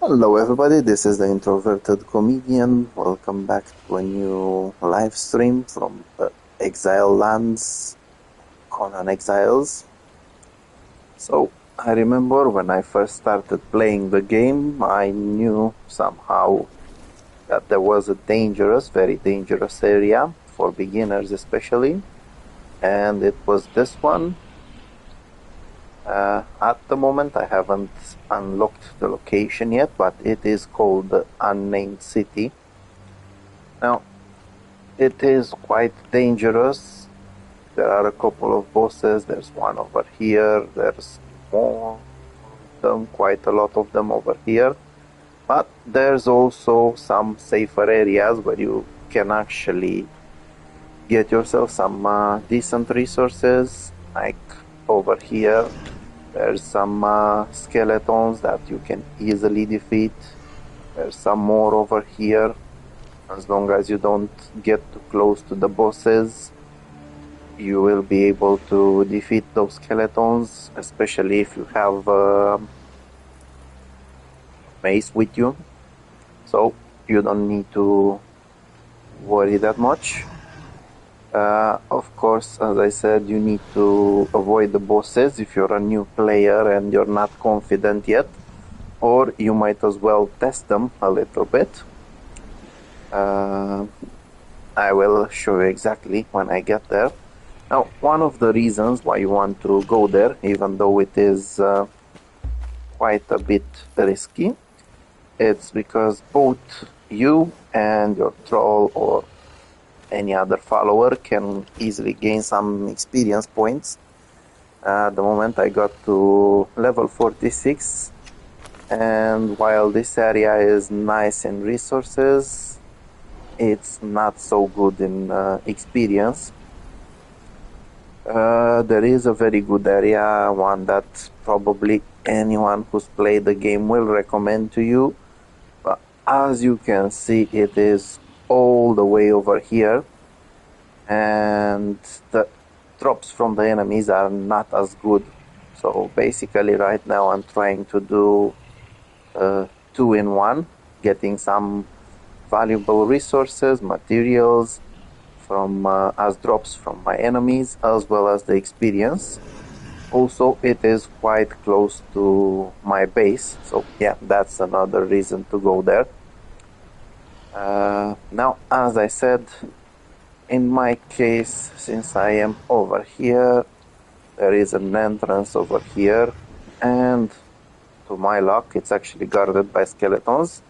Hello everybody, this is the introverted comedian. Welcome back to a new live stream from the Exile lands, Conan Exiles. So, I remember when I first started playing the game, I knew somehow that there was a dangerous, very dangerous area, for beginners especially, and it was this one. At the moment I haven't unlocked the location yet, but it is called the Unnamed City. Now, it is quite dangerous. There are a couple of bosses. There's one over here. There's more of them, quite a lot of them over here. But there's also some safer areas where you can actually get yourself some decent resources. Like over here, there's some skeletons that you can easily defeat. There's some more over here. As long as you don't get too close to the bosses, you will be able to defeat those skeletons, especially if you have mace with you. So you don't need to worry that much. Of course, as I said, you need to avoid the bosses if you're a new player and you're not confident yet, or you might as well test them a little bit. I will show you exactly when I get there. Now, one of the reasons why you want to go there, even though it is quite a bit risky, it's because both you and your troll or any other follower can easily gain some experience points. At the moment I got to level 46, and while this area is nice in resources, it's not so good in experience. There is a very good area, one that probably anyone who's played the game will recommend to you. But as you can see, it is all the way over here, and the drops from the enemies are not as good. So basically right now I'm trying to do 2 in 1, getting some valuable resources, materials from as drops from my enemies, as well as the experience. Also, it is quite close to my base, so yeah, that's another reason to go there. Now, as I said, in my case, since I am over here, there is an entrance over here, and to my luck, it's actually guarded by skeletons,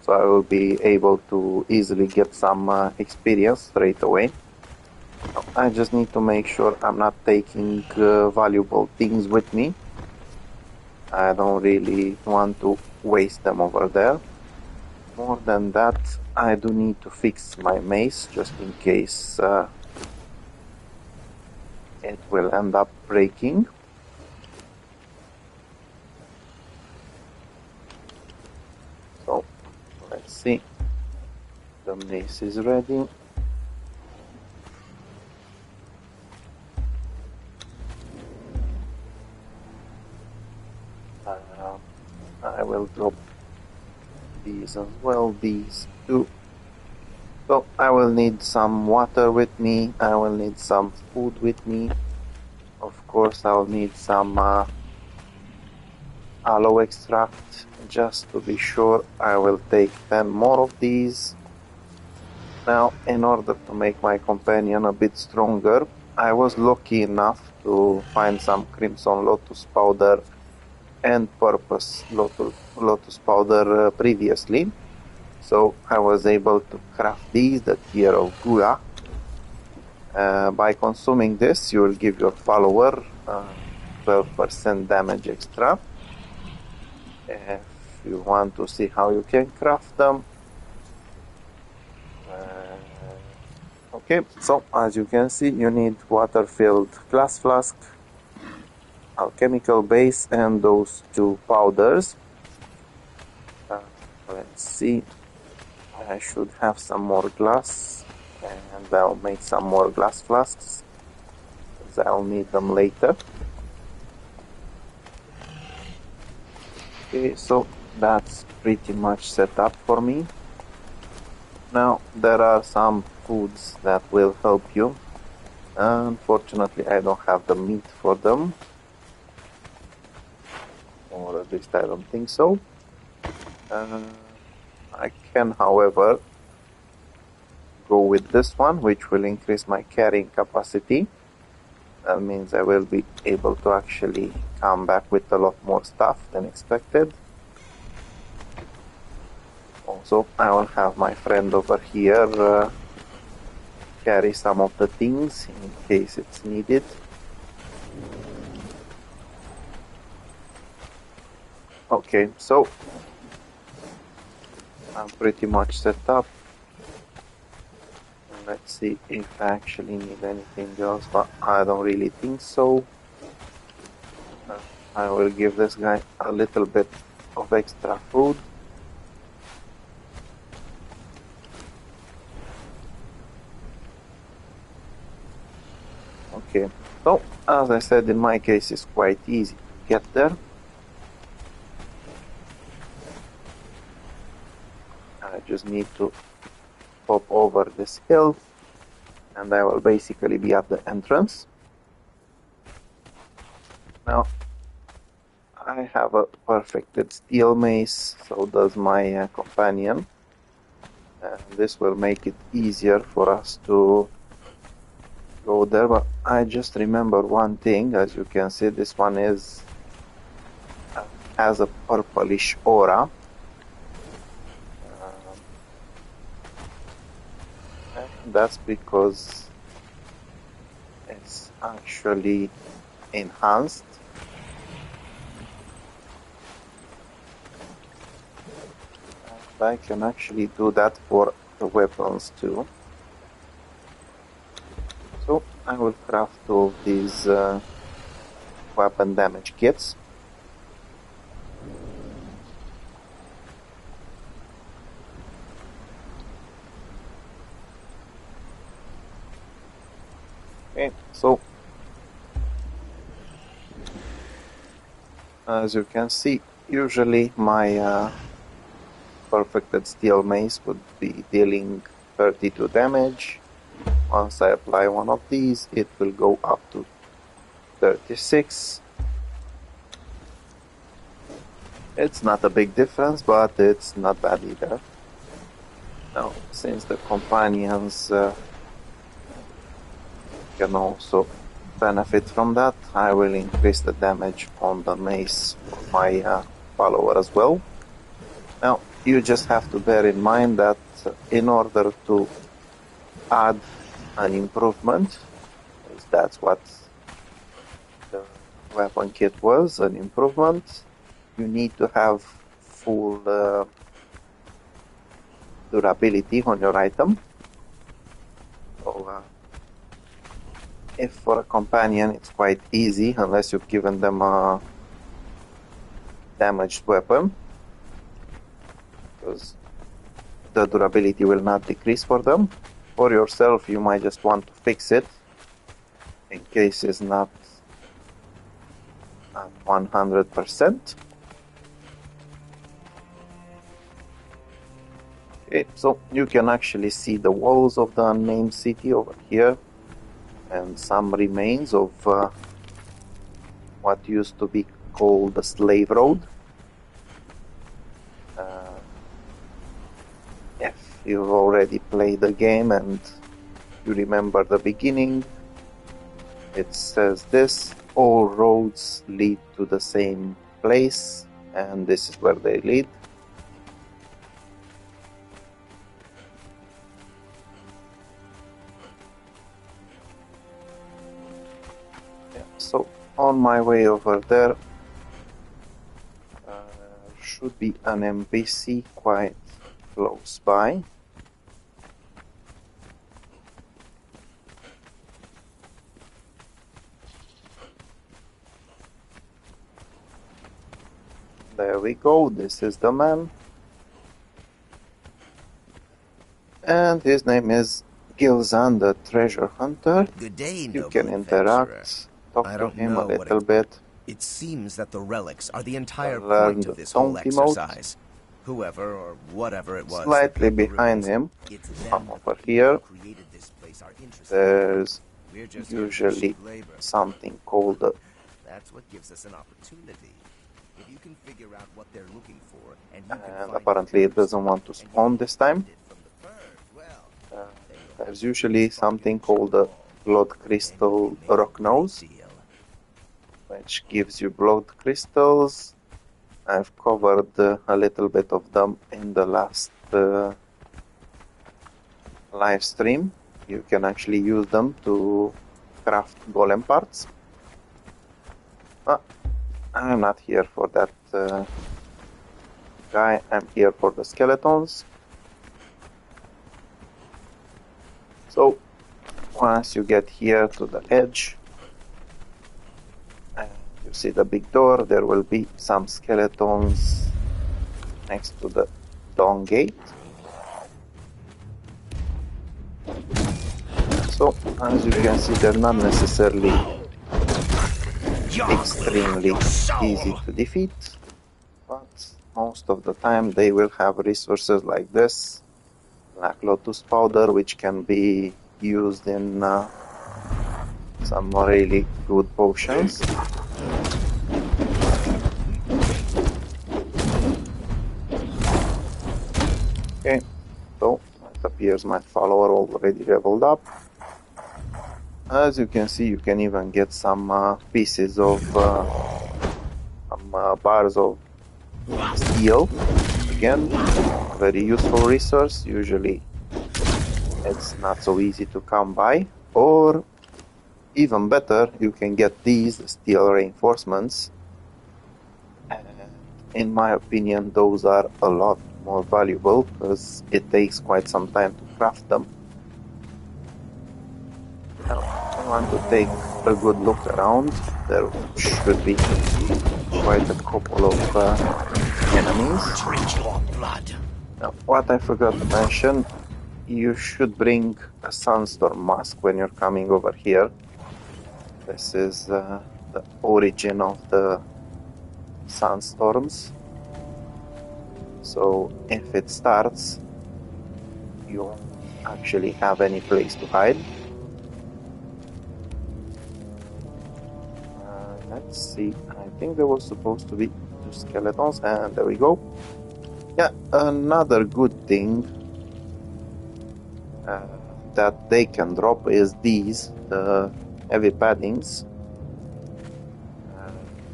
so I will be able to easily get some experience straight away. I just need to make sure I'm not taking valuable things with me. I don't really want to waste them over there. More than that, I do need to fix my mace just in case it will end up breaking. So, let's see. The mace is ready. I will drop these as well, these two. So I will need some water with me, I will need some food with me. Of course I will need some aloe extract, just to be sure. I will take 10 more of these. Now, in order to make my companion a bit stronger, I was lucky enough to find some crimson lotus powder and purpose lotus powder previously, so I was able to craft these, the tier of Gula. By consuming this, you will give your follower 12% damage extra. If you want to see how you can craft them, okay, so as you can see, you need water-filled glass flask, alchemical base, and those 2 powders. Let's see, I should have some more glass, and I'll make some more glass flasks, because I'll need them later. Okay, so That's pretty much set up for me. Now, there are some foods that will help you. Unfortunately, I don't have the meat for them. Or at least I don't think so. I can, however, go with this one, which will increase my carrying capacity. That means I will be able to actually come back with a lot more stuff than expected. Also, I will have my friend over here carry some of the things in case it's needed. Okay, so I'm pretty much set up. Let's see if I actually need anything else, but I don't really think so. I will give this guy a little bit of extra food. Okay, so as I said, in my case it's quite easy to get there. I just need to hop over this hill and I will basically be at the entrance. Now I have a perfected steel mace, so does my companion, and this will make it easier for us to go there. But I just remember one thing. As you can see, this one has a purplish aura. And that's because it's actually enhanced. And I can actually do that for the weapons too. So I will craft two of these weapon damage kits. Okay, so as you can see, usually my perfected steel mace would be dealing 32 damage. Once I apply one of these, it will go up to 36. It's not a big difference, but it's not bad either. Now, since the companions can also benefit from that, I will increase the damage on the mace for my follower as well. Now, you just have to bear in mind that in order to add an improvement, because that's what the weapon kit was, an improvement, you need to have full durability on your item. So if for a companion it's quite easy, unless you've given them a damaged weapon, because the durability will not decrease for them. For yourself, you might just want to fix it in case it's not at 100%. Okay, so you can actually see the walls of the Unnamed City over here, and some remains of what used to be called the Slave Road. If you've already played the game and you remember the beginning, it says this: all roads lead to the same place, and this is where they lead. So on my way over there should be an NPC quite close by. There we go, this is the man. And his name is Gilzan, the treasure hunter. Good day, You noble can adventurer. interact, talk to him a little bit. It seems that the relics are the entire learn point the of this whole donkey mode. exercise. Whoever or whatever it was Slightly that built the behind ruins, him, it's them from that over the people here, who created this place are interested there's in. We're just here for usually cheap labor. something called That's what gives us an opportunity. If you can figure out what they're looking for, and you can and find apparently it first, doesn't want to and you spawn can this time. find it from the first, well, then you'll have There's the usually biggest bargain something in chip called of a all. blood Then crystal you'll be made a rock great nose, deal. which gives you blood crystals. I've covered a little bit of them in the last live stream. You can actually use them to craft golem parts. I'm not here for that guy, I'm here for the skeletons. So once you get here to the edge and you see the big door, there will be some skeletons next to the dawn gate. So as you can see, they're not necessarily extremely easy to defeat, but most of the time they will have resources like this, Black Lotus powder, which can be used in some really good potions. Okay, so it appears my follower already leveled up. As you can see, you can even get some pieces of some bars of steel. Again, very useful resource. Usually it's not so easy to come by, or even better, you can get these steel reinforcements, and in my opinion those are a lot more valuable because it takes quite some time to craft them. Now, I want to take a good look around. There should be quite a couple of enemies. Drink your blood. Now, what I forgot to mention, you should bring a Sunstorm mask when you're coming over here. This is the origin of the Sunstorms. So if it starts, you won't actually have any place to hide. Let's see, I think there was supposed to be 2 skeletons, and there we go. Yeah, another good thing that they can drop is these, the heavy paddings.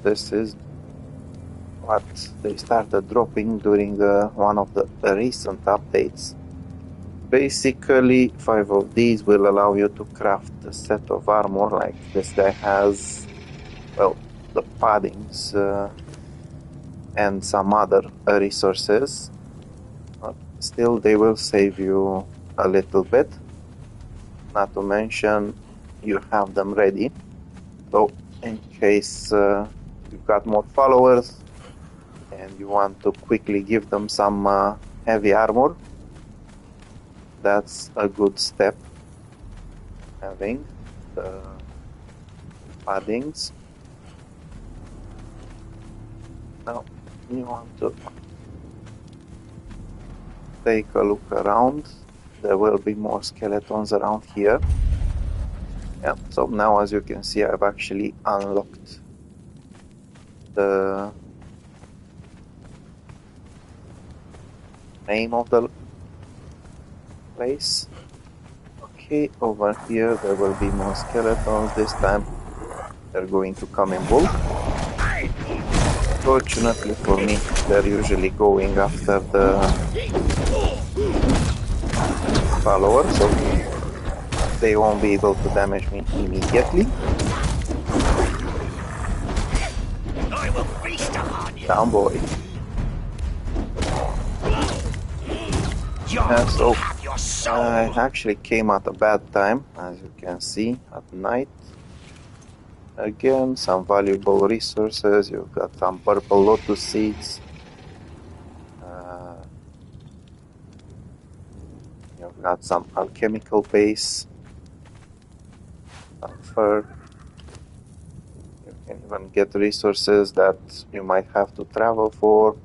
This is what they started dropping during one of the recent updates. Basically, 5 of these will allow you to craft a set of armor like this guy has. Well, the paddings and some other resources. But still, they will save you a little bit. Not to mention, you have them ready. So, in case you've got more followers and you want to quickly give them some heavy armor, that's a good step, having the paddings. Now you want to take a look around. There will be more skeletons around here. Yeah, so now as you can see, I've actually unlocked the name of the place. Okay, over here there will be more skeletons. This time they're going to come in bulk. Fortunately for me, they're usually going after the follower, so they won't be able to damage me immediately. I will feast upon you. Down, boy. So I actually came at a bad time, as you can see, at night. Again, some valuable resources. You've got some purple lotus seeds. You've got some alchemical base, some fur. You can even get resources that you might have to travel for.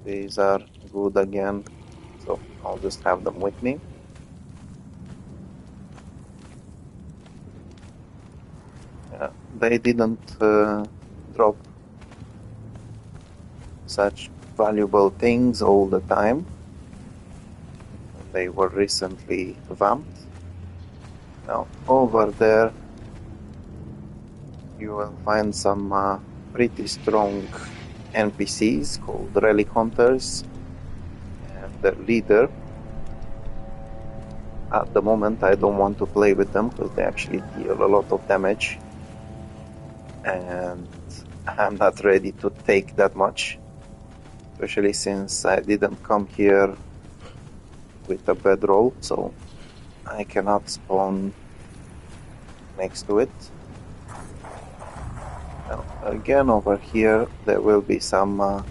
These are good again, so I'll just have them with me. They didn't drop such valuable things all the time. They were recently vamped. Now over there you will find some pretty strong NPCs called relic hunters, and their leader. At the moment I don't want to play with them because they actually deal a lot of damage, and I'm not ready to take that much, especially since I didn't come here with a bedroll, so I cannot spawn next to it. Now, again over here there will be some one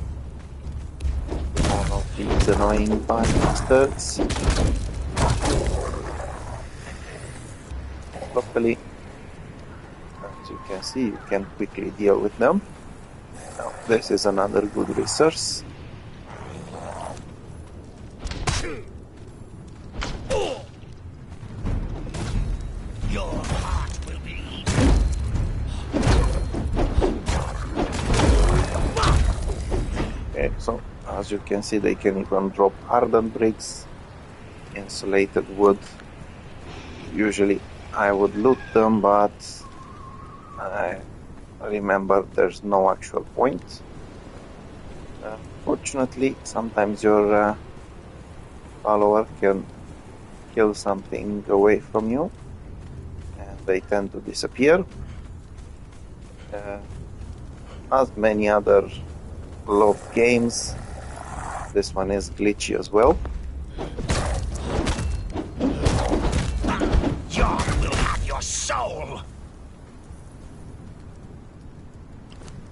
of these annoying bastards. Luckily, as you can see, you can quickly deal with them. Now, this is another good resource. Your heart will be eaten. Okay, so as you can see, they can even drop hardened bricks, insulated wood. Usually I would loot them, but I remember there's no actual point. Fortunately, sometimes your follower can kill something away from you, and they tend to disappear. As many other loved games, this one is glitchy as well. John will have your soul.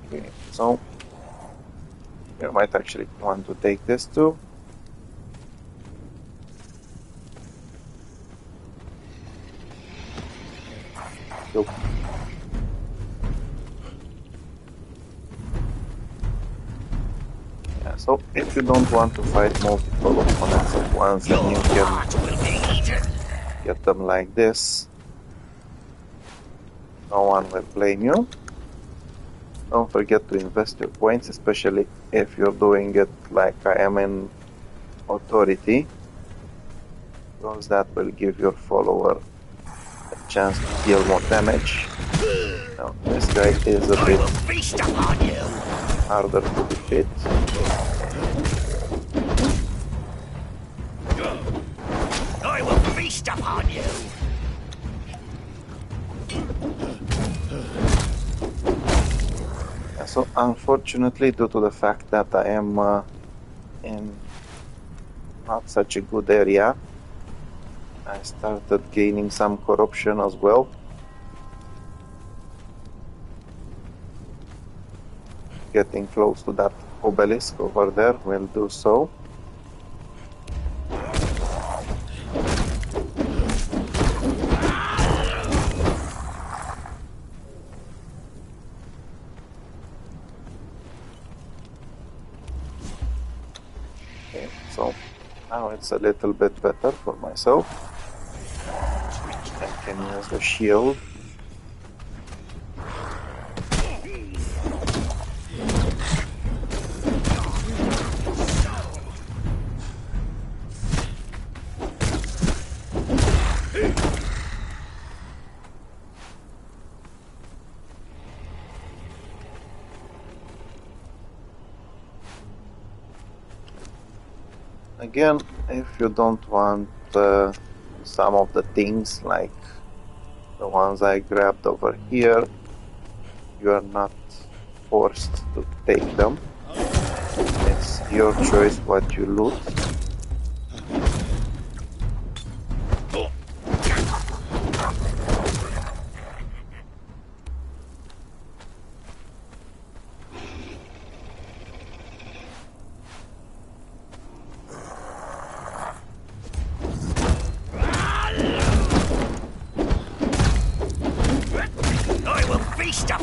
Okay, so you might actually want to take this too. So, yeah, so if you don't want to fight multiple opponents at once, then you can get them like this. No one will blame you. Don't forget to invest your points, especially if you're doing it like I am in Authority, because that will give your follower a chance to deal more damage. Now, this guy is a bit harder to defeat. I will feast upon you. So unfortunately, due to the fact that I am in not such a good area, I started gaining some corruption as well. Getting close to that obelisk over there will do so. So now it's a little bit better for myself. I can use the shield. Again, if you don't want some of the things like the ones I grabbed over here, you are not forced to take them. It's your choice what you loot.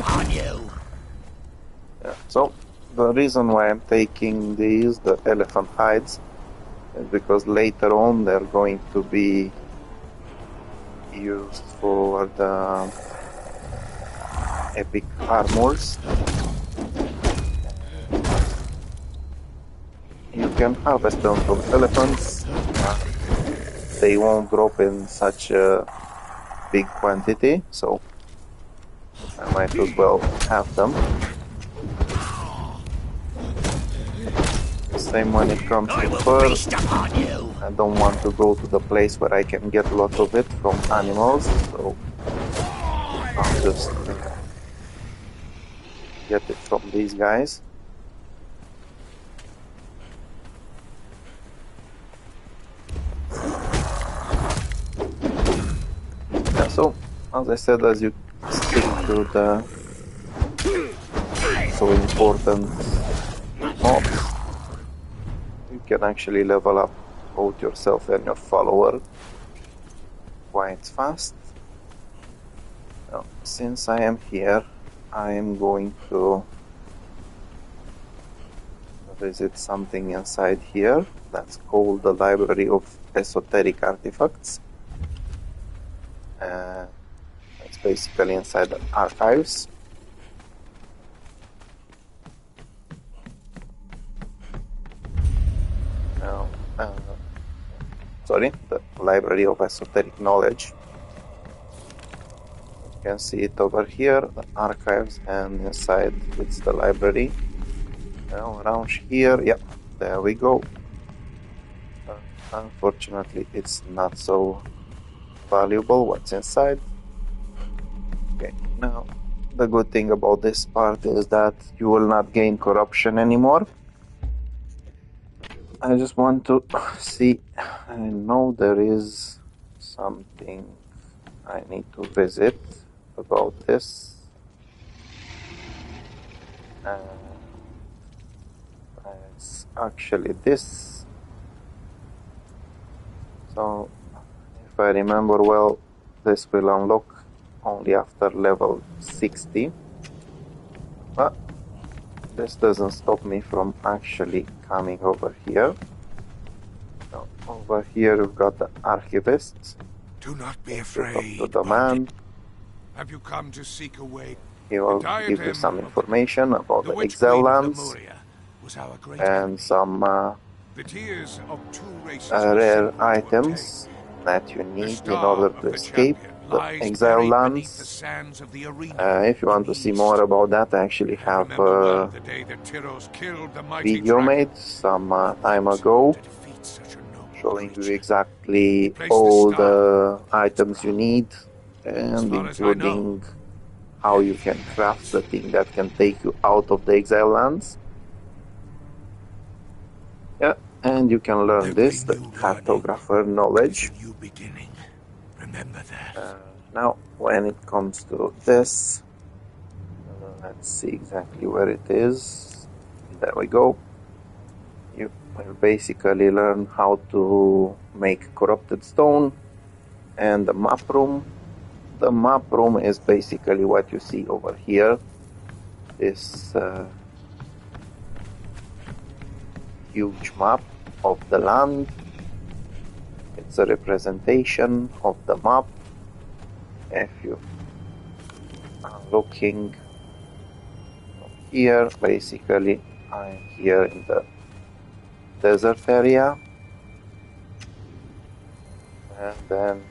upon you! Yeah, so the reason why I'm taking these, the elephant hides, is because later on they're going to be used for the epic armors. You can harvest them from elephants. They won't drop in such a big quantity, so I might as well have them. Same when it comes to fur. I don't want to go to the place where I can get a lot of it from animals, so I'll just get it from these guys. Yeah, so as I said, as you stick to the so important mobs, you can actually level up both yourself and your follower quite fast. Now, since I am here, I am going to visit something inside here that's called the Library of Esoteric Artifacts. It's basically inside the archives. Now, sorry, the Library of Esoteric Knowledge. You can see it over here, the archives, and inside it's the library. Now around here, yeah, there we go. Unfortunately, it's not so valuable what's inside. Okay, now the good thing about this part is that you will not gain corruption anymore. I just want to see, I know there is something I need to visit about this. It's actually this. So, if I remember well, this will unlock only after level 60. But this doesn't stop me from actually coming over here. So, over here we've got the archivist. Do not be afraid. afraid, To the man. Have you come to seek a way? He will give you some information about the Exiled lands and some rare items that you need in order to escape the Exiled lands. If you want to see more about that, I actually have a video made some time ago showing you exactly all the items you need and including how you can craft the thing that can take you out of the Exiled lands. Yeah, and you can learn this, the cartographer knowledge. Now, when it comes to this, let's see exactly where it is. There we go. You will basically learn how to make corrupted stone and the map room. The map room is basically what you see over here. This huge map of the land. It's a representation of the map. If you are looking here, basically I'm here in the desert area, and then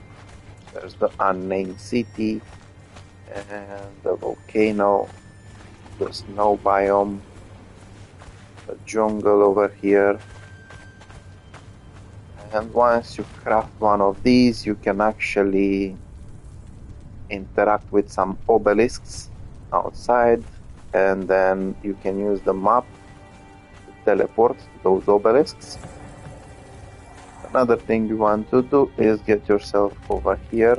there's the Unnamed City and the volcano, the snow biome, the jungle over here. And once you craft one of these, you can actually interact with some obelisks outside, and then you can use the map to teleport to those obelisks. Another thing you want to do is get yourself over here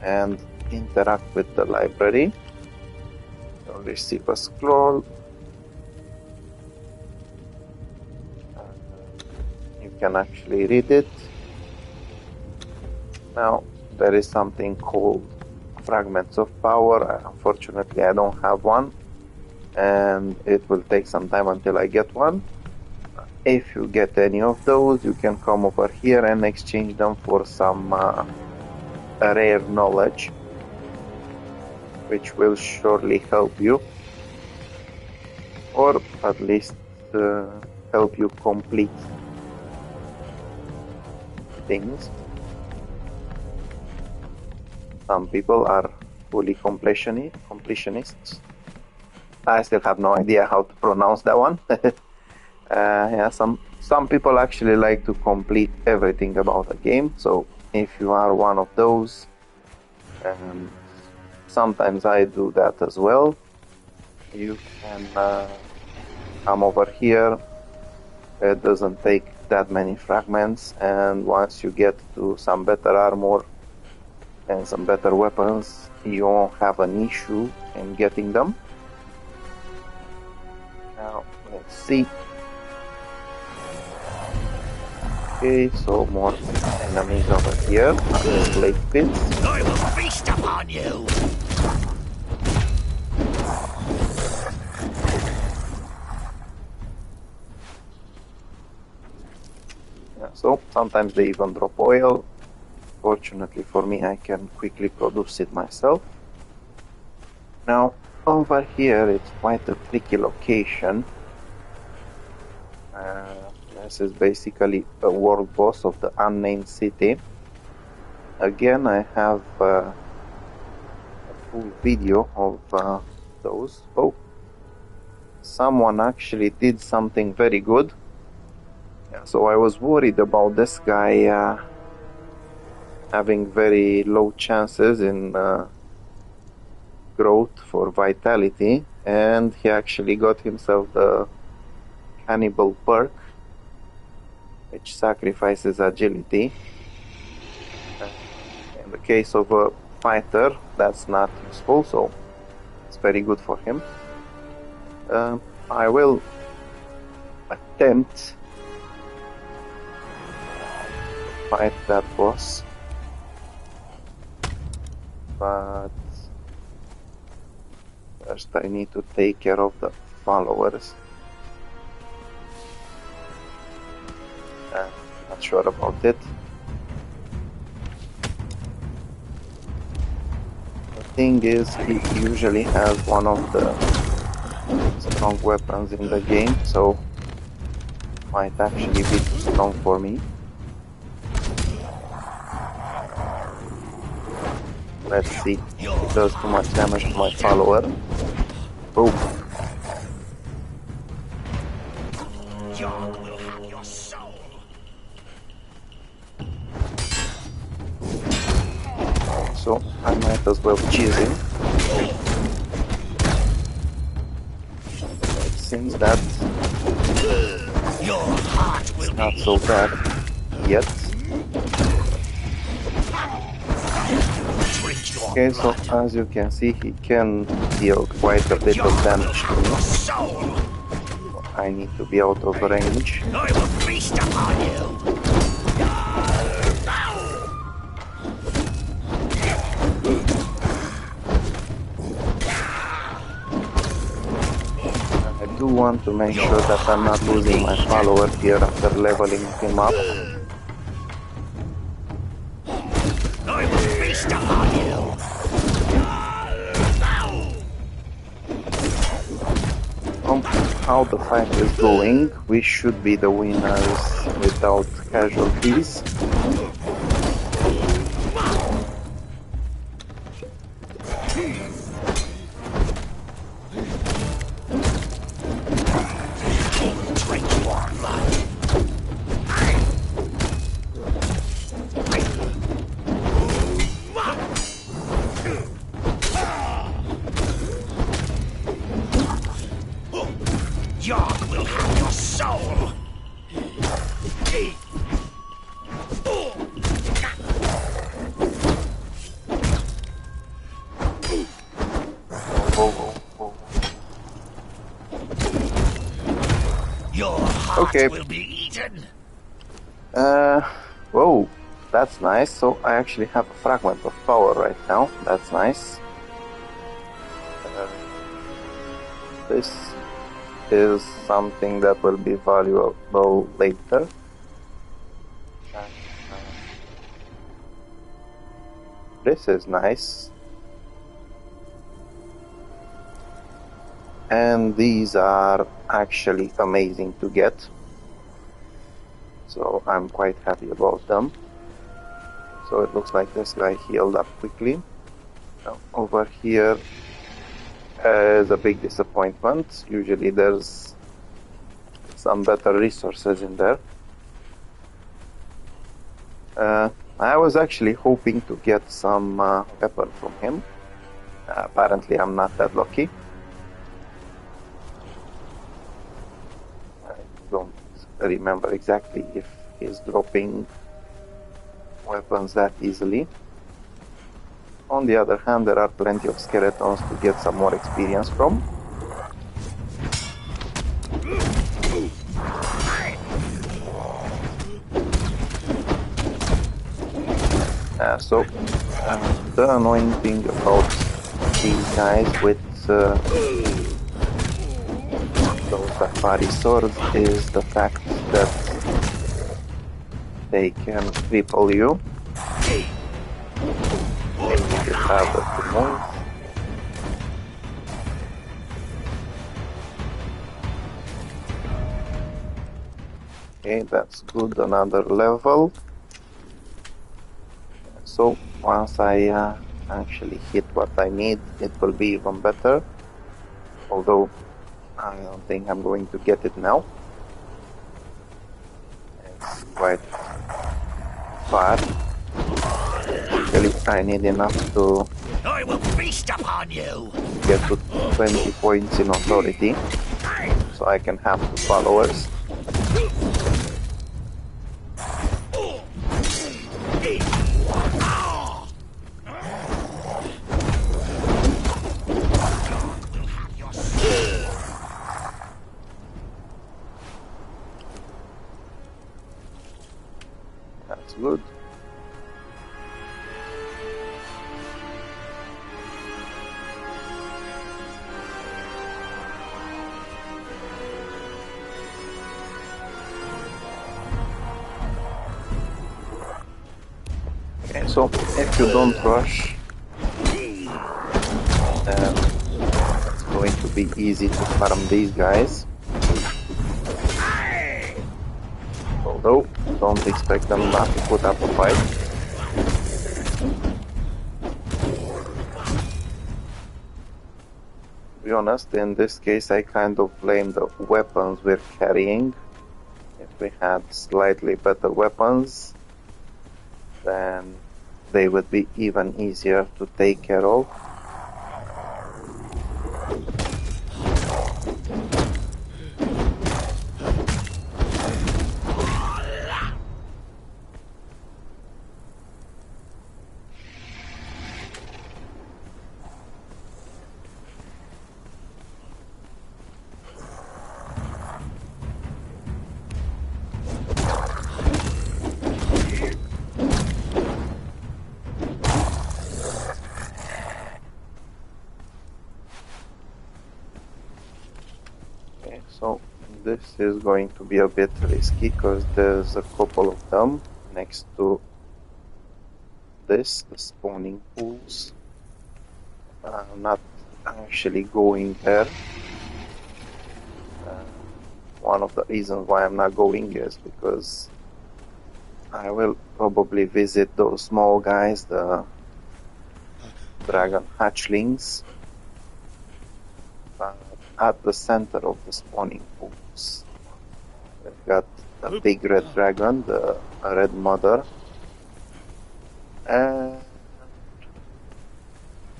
and interact with the library. You'll receive a scroll. You can actually read it. Now there is something called fragments of power. Unfortunately, I don't have one, and it will take some time until I get one. If you get any of those, you can come over here and exchange them for some rare knowledge, which will surely help you, or at least help you complete things. Some people are fully completionists. I still have no idea how to pronounce that one. Yeah, some people actually like to complete everything about a game. So if you are one of those, sometimes I do that as well. You can come over here. It doesn't take that many fragments, and once you get to some better armor and some better weapons, you won't have an issue in getting them. Now, let's see. Okay, so more enemies over here. Lake pits. I will feast upon you! Yeah, so sometimes they even drop oil. Fortunately for me, I can quickly produce it myself. Now, over here, it's quite a tricky location. This is basically a world boss of the Unnamed City. Again, I have a full video of those. Oh, someone actually did something very good. Yeah, so I was worried about this guy having very low chances in growth for vitality, and he actually got himself the cannibal perk, which sacrifices agility. In the case of a fighter, that's not useful, so it's very good for him. I will attempt to fight that boss, but first I need to take care of the followers. Not sure about it. The thing is, he usually has one of the strong weapons in the game, so might actually be too strong for me. Let's see. It does too much damage to my follower. Boom. So I might as well cheese him. It seems that it's not so bad yet. Okay, so as you can see, he can deal quite a bit of damage to me. I need to be out of range. I will feast upon you! I do want to make sure that I'm not losing my follower here after leveling him up. I will feast upon you! How the fight is going, we should be the winners without casualties. Will be eaten. Whoa, that's nice. So I actually have a fragment of power right now. That's nice. This is something that will be valuable later. This is nice. And these are actually amazing to get. So I'm quite happy about them. So it looks like this guy healed up quickly. Now, over here is a big disappointment. Usually there's some better resources in there. I was actually hoping to get some weapon from him. Apparently I'm not that lucky. I don't remember exactly if he's dropping weapons that easily. On the other hand, there are plenty of skeletons to get some more experience from. The annoying thing about these guys with those safari swords is the fact that they can cripple you. They make it harder to move. Okay, that's good, another level. So once I actually hit what I need, it will be even better. Although I don't think I'm going to get it now. It's quite far. Actually, I need enough to I will feast upon you. get to 20 points in authority, so I can have 2 followers. That's good. Okay, so if you don't rush, then it's going to be easy to farm these guys. Although, don't expect them not to put up a fight. To be honest, in this case I kind of blame the weapons we're carrying. If we had slightly better weapons, then they would be even easier to take care of. So this is going to be a bit risky because there's a couple of them next to this, the spawning pools. I'm not actually going there. One of the reasons why I'm not going is because I will probably visit those small guys, the dragon hatchlings, at the center of the spawning pools. We've got a big red dragon, the red mother, and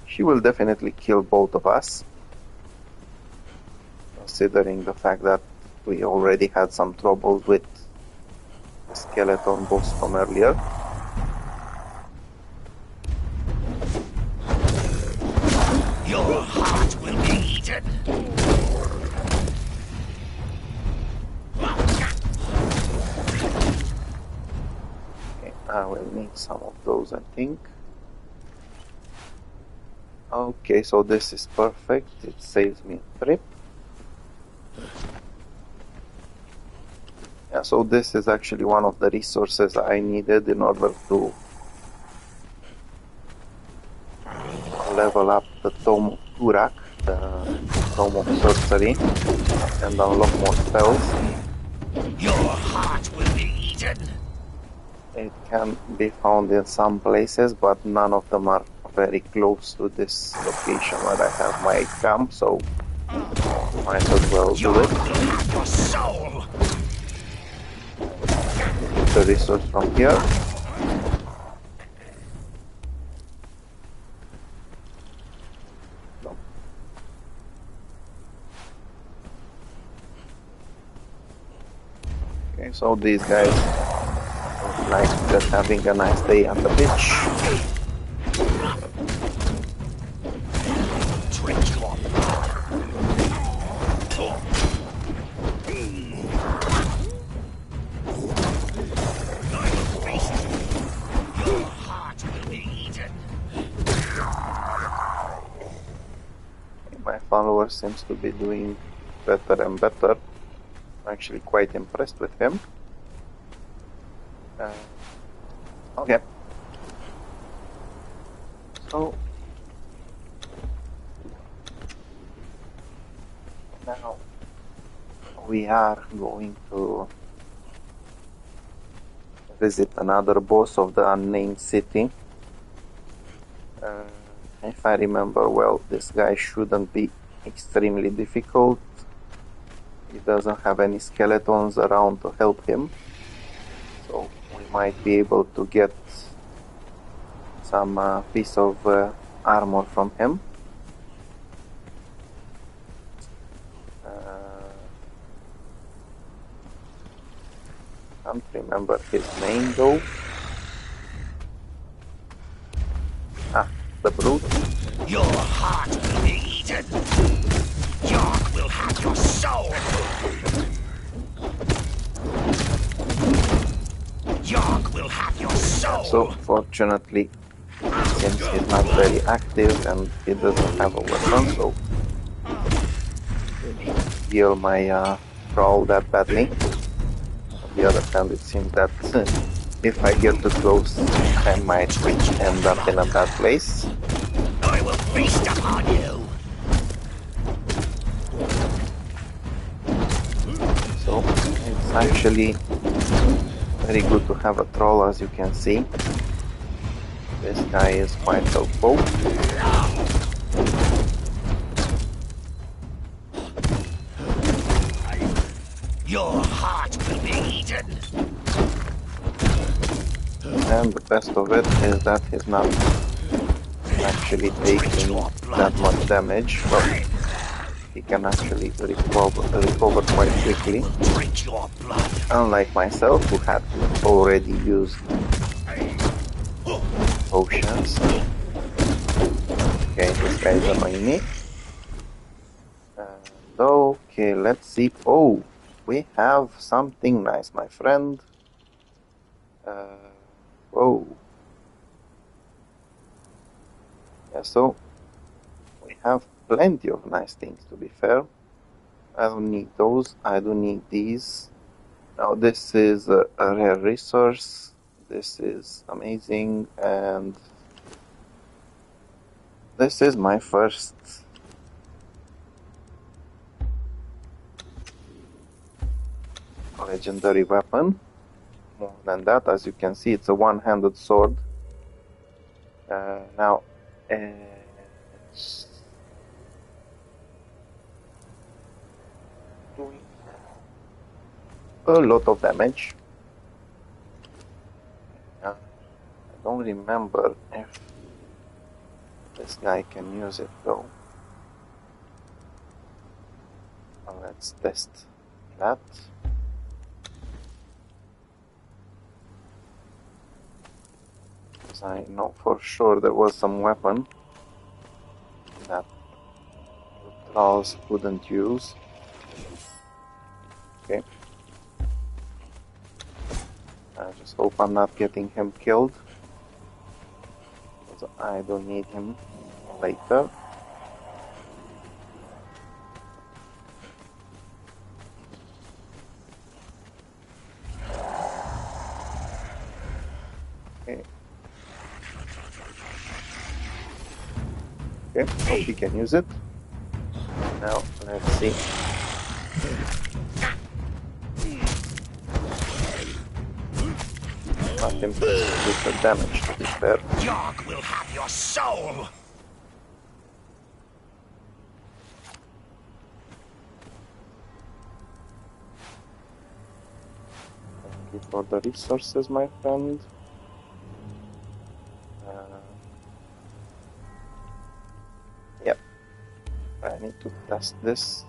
she will definitely kill both of us, considering the fact that we already had some troubles with the skeleton boss from earlier. Your heart will be eaten. I will need some of those, I think. Okay, so this is perfect. It saves me a trip. Yeah, so this is actually one of the resources I needed in order to level up the Tome of Turak, the Tome of Sorcery, and unlock more spells. Your heart will be eaten. It can be found in some places, but none of them are very close to this location where I have my camp, so might as well do it. Your soul. Get the resource from here. No. Okay, so these guys look like just having a nice day at the beach. Drink your blood. I will feast you. Your heart will be eaten. My follower seems to be doing better and better. I'm actually quite impressed with him. Okay. So now we are going to visit another boss of the Unnamed City. If I remember well, this guy shouldn't be extremely difficult. He doesn't have any skeletons around to help him, so we might be able to get some piece of armor from him. Can't remember his name though. Ah, the brute. Your heart will be eaten. Yark will have your soul. Yark will have your soul. So fortunately, since he's not very active and he doesn't have a weapon, so heal my troll that badly. On the other hand, it seems that if I get too close, I might end up in a bad place. I will feast upon you. So it's actually very good to have a troll, as you can see. This guy is quite helpful. Your heart will be eaten. And the best of it is that he's not actually taking that much damage, but he can actually recover quite quickly. Drink your blood. Unlike myself, who had already used potions. Okay, this guy is annoying me. And okay, let's see. Oh, we have something nice, my friend. Whoa. Yeah, so we have plenty of nice things, to be fair. I don't need those. I don't need these. Now this is a rare resource. This is amazing, and this is my first legendary weapon. More than that, as you can see, it's a one-handed sword. Now it's doing a lot of damage. I don't remember if this guy can use it though. Let's test that. Because I know for sure there was some weapon that the trolls couldn't use. Okay. And I just hope I'm not getting him killed, because I don't need him later. Okay. Okay, hope he can use it. Now, let's see. Not impressed with the damage, to be fair. Dog will have your soul! Thank you for the resources, my friend. Yep. I need to test this.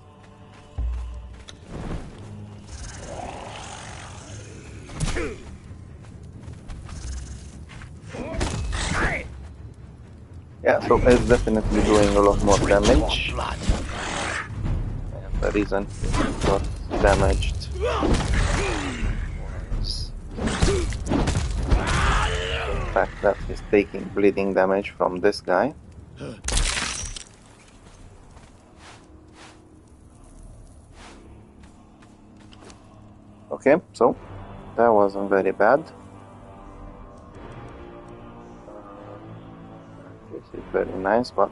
Yeah, so it's definitely doing a lot more damage. And the reason it got damaged was the fact that he's taking bleeding damage from this guy. Okay, so that wasn't very bad. This is very nice, but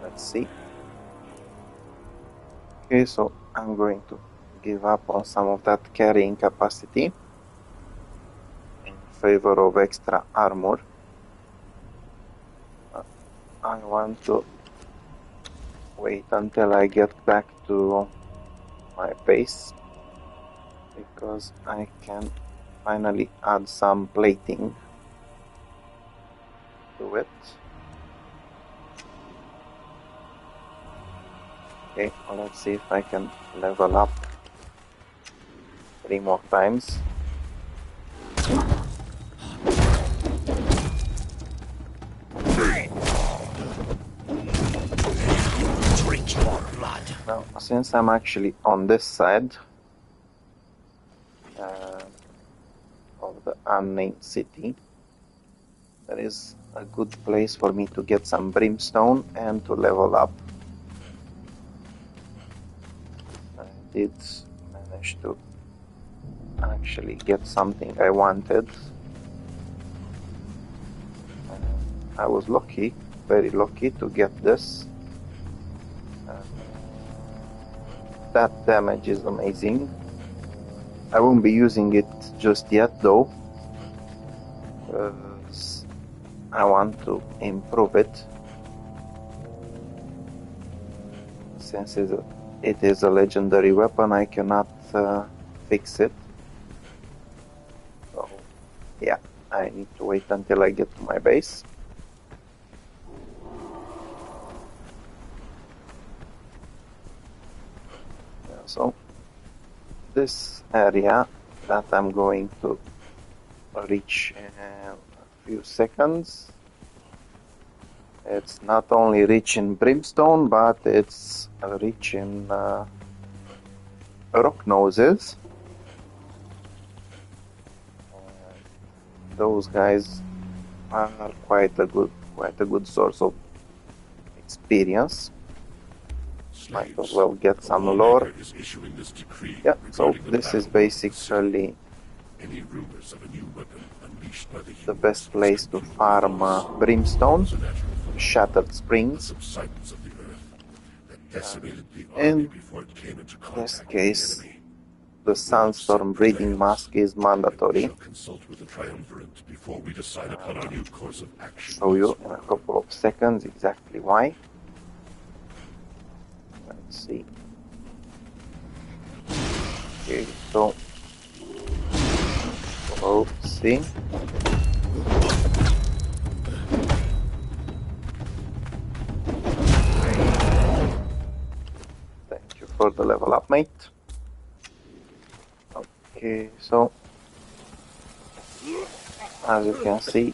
let's see. Okay, so I'm going to give up on some of that carrying capacity in favor of extra armor. I want to wait until I get back to my base, because I can finally add some plating to it. Okay, well, let's see if I can level up 3 more times. Drink your blood. Now, since I'm actually on this side of the Unnamed City, there is a good place for me to get some brimstone and to level up. I did manage to actually get something I wanted. I was lucky, very lucky to get this. That damage is amazing. I won't be using it just yet though, because I want to improve it. Since it is a legendary weapon, I cannot fix it. So yeah, I need to wait until I get to my base. So this area that I'm going to reach in a few seconds, it's not only rich in brimstone, but it's rich in rock noses. Those guys are quite a good source of experience. Might as well get some lore. Yeah, so this is basically the best place to farm brimstone, Shattered Springs. In this case, the Sandstorm breeding mask is mandatory. Show you in a couple of seconds exactly why. Let's see. Okay, so see. Thank you for the level up, mate. Okay, so as you can see,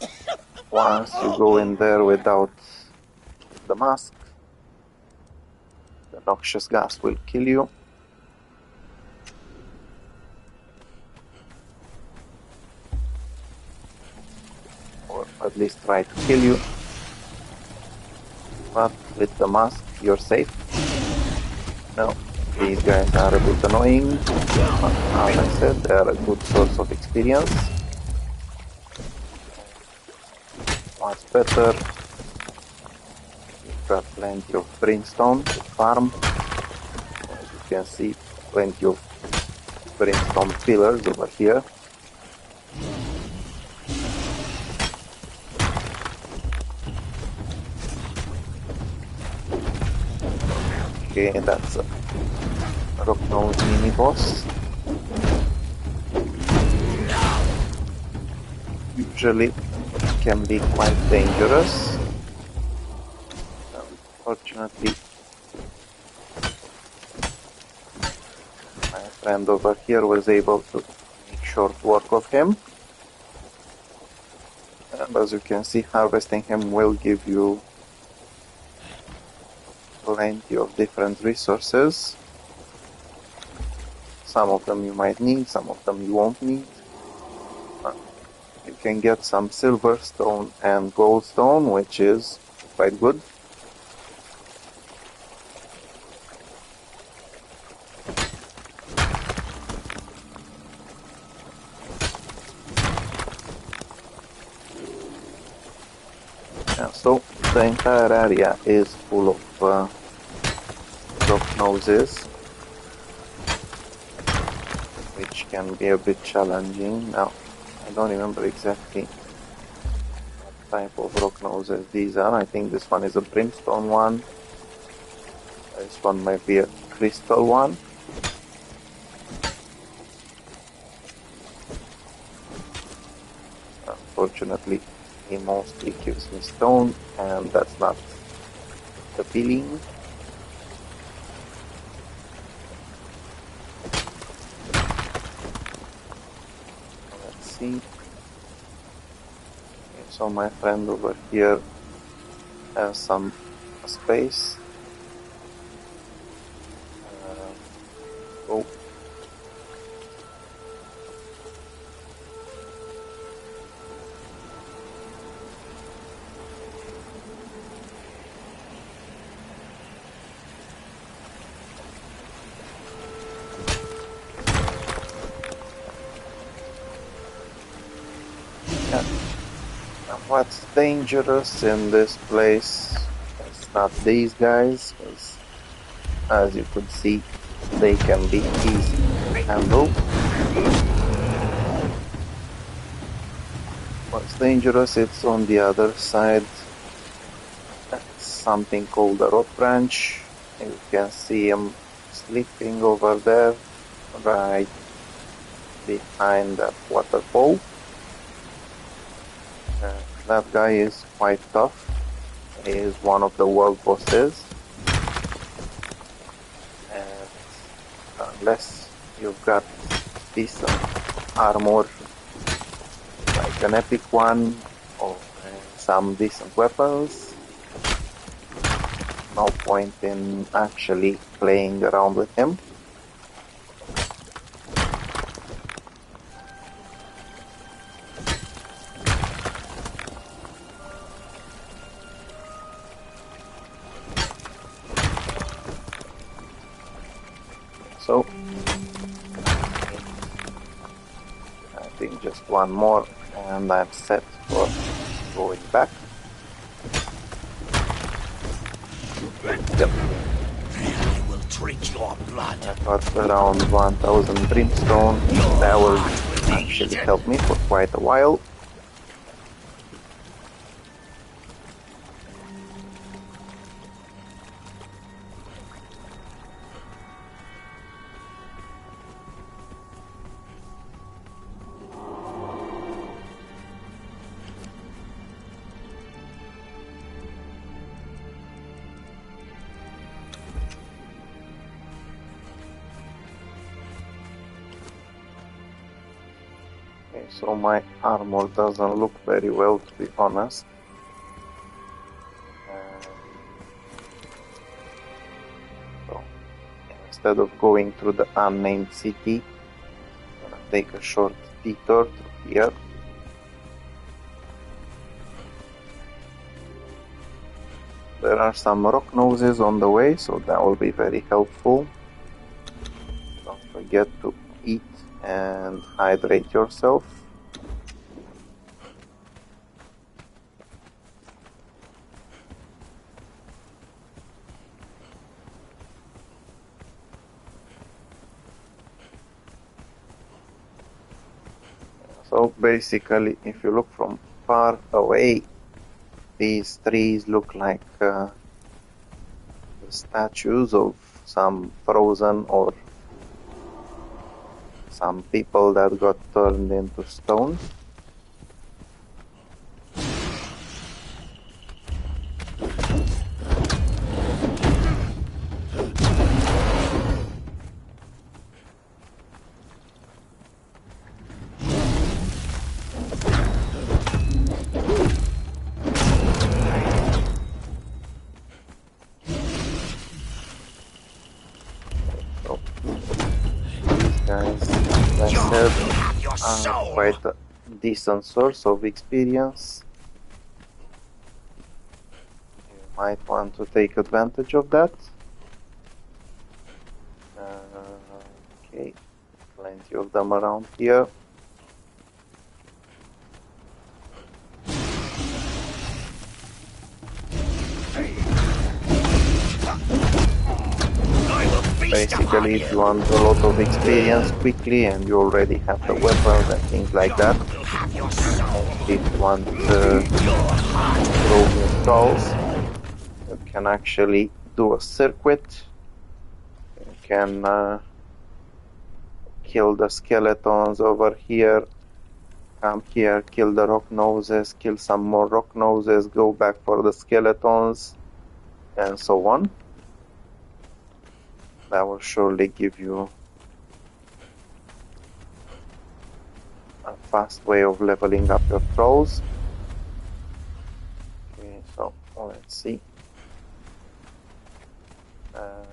once you go in there without the mask, the noxious gas will kill you. at least try to kill you. But with the mask, you're safe. Now, these guys are a bit annoying. But as I said, they are a good source of experience. What's better? You've got plenty of brimstone to farm. As you can see, plenty of brimstone pillars over here. Okay, that's a rock nose mini boss. Usually it can be quite dangerous. Unfortunately, my friend over here was able to make short work of him. And as you can see, harvesting him will give you plenty of different resources. Some of them you might need, some of them you won't need. You can get some silverstone and goldstone, which is quite good. Yeah, so the entire area is full of rock noses, which can be a bit challenging. Now, I don't remember exactly what type of rock noses these are. I think this one is a brimstone one. This one might be a crystal one. Unfortunately, he mostly gives me stone, and that's not appealing. Let's see. Okay, so my friend over here has some space. Oh. Yeah. What's dangerous in this place is not these guys, because as you could see, they can be easy to handle. What's dangerous, it's on the other side. That's something called a rock branch. You can see him sleeping over there, right behind that waterfall. That guy is quite tough. He is one of the world bosses. And unless you've got decent armor, like an epic one, or some decent weapons, no point in actually playing around with him. So, I think just one more and I'm set for going back. Yep. I will drink your blood. I got around 1000 brimstone. That will actually help me for quite a while. Okay, so my armor doesn't look very well, to be honest. So instead of going through the unnamed city, I'm gonna take a short detour through here. There are some rock noses on the way, so that will be very helpful. Don't forget to eat and hydrate yourself. So basically, if you look from far away, these trees look like the statues of some frozen or some people that got turned into stone. Quite a decent source of experience. You might want to take advantage of that. Okay, plenty of them around here. Basically, if you want a lot of experience quickly and you already have the weapons and things like that, if you want roaming trolls, you can actually do a circuit. You can kill the skeletons over here, come here, kill the rock noses, kill some more rock noses, go back for the skeletons, and so on. That will surely give you a fast way of leveling up your trolls. Okay, so let's see.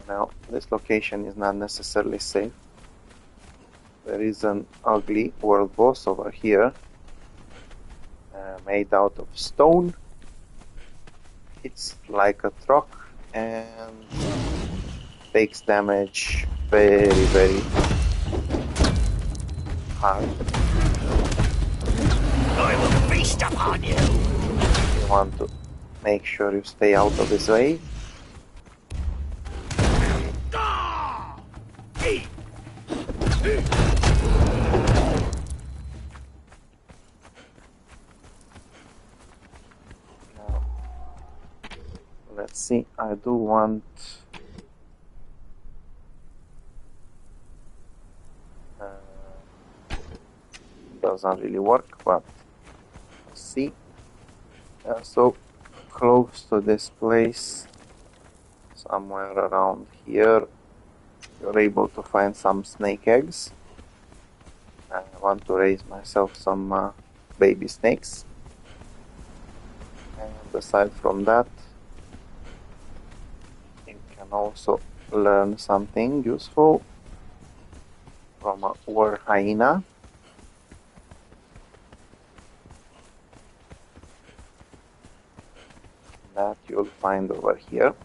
Now, this location is not necessarily safe. There is an ugly world boss over here, made out of stone. It's like a truck and takes damage very, very hard. I will feast upon you. You want to make sure you stay out of his way. Now, let's see, I do want doesn't really work, but let's see. So close to this place, somewhere around here, you're able to find some snake eggs. I want to raise myself some baby snakes. And aside from that, you can also learn something useful from a war hyena. That you'll find over here.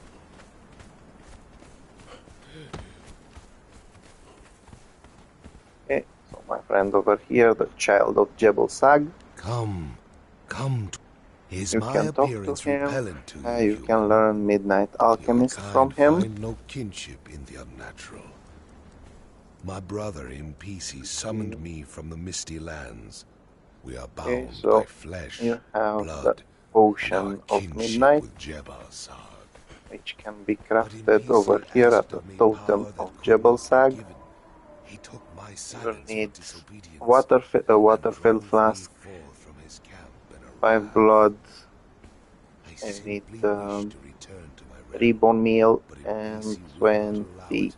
Okay, so my friend over here, the child of Jebel Sag. Come. Is you my can talk to appearance him. repellent to You can learn Midnight Alchemist from him. Find no kinship in the unnatural. My brother in pieces summoned me from the misty lands. We are bound so by flesh, you have blood, the Potion of Midnight, which can be crafted over here at the Totem of Jebel Sag. You'll need a water-filled flask, 5 blood, and you need 3 bone meal, and 20.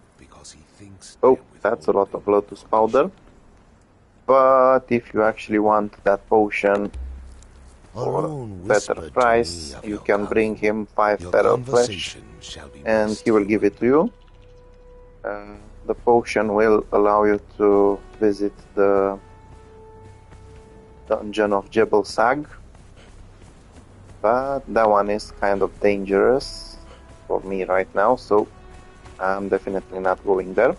Oh, that's a lot of lotus powder. But if you actually want that potion for a better price, you can bring him 5 feral flesh and he will give it to you. The potion will allow you to visit the dungeon of Jebel Sag, but that one is kind of dangerous for me right now, so I'm definitely not going there.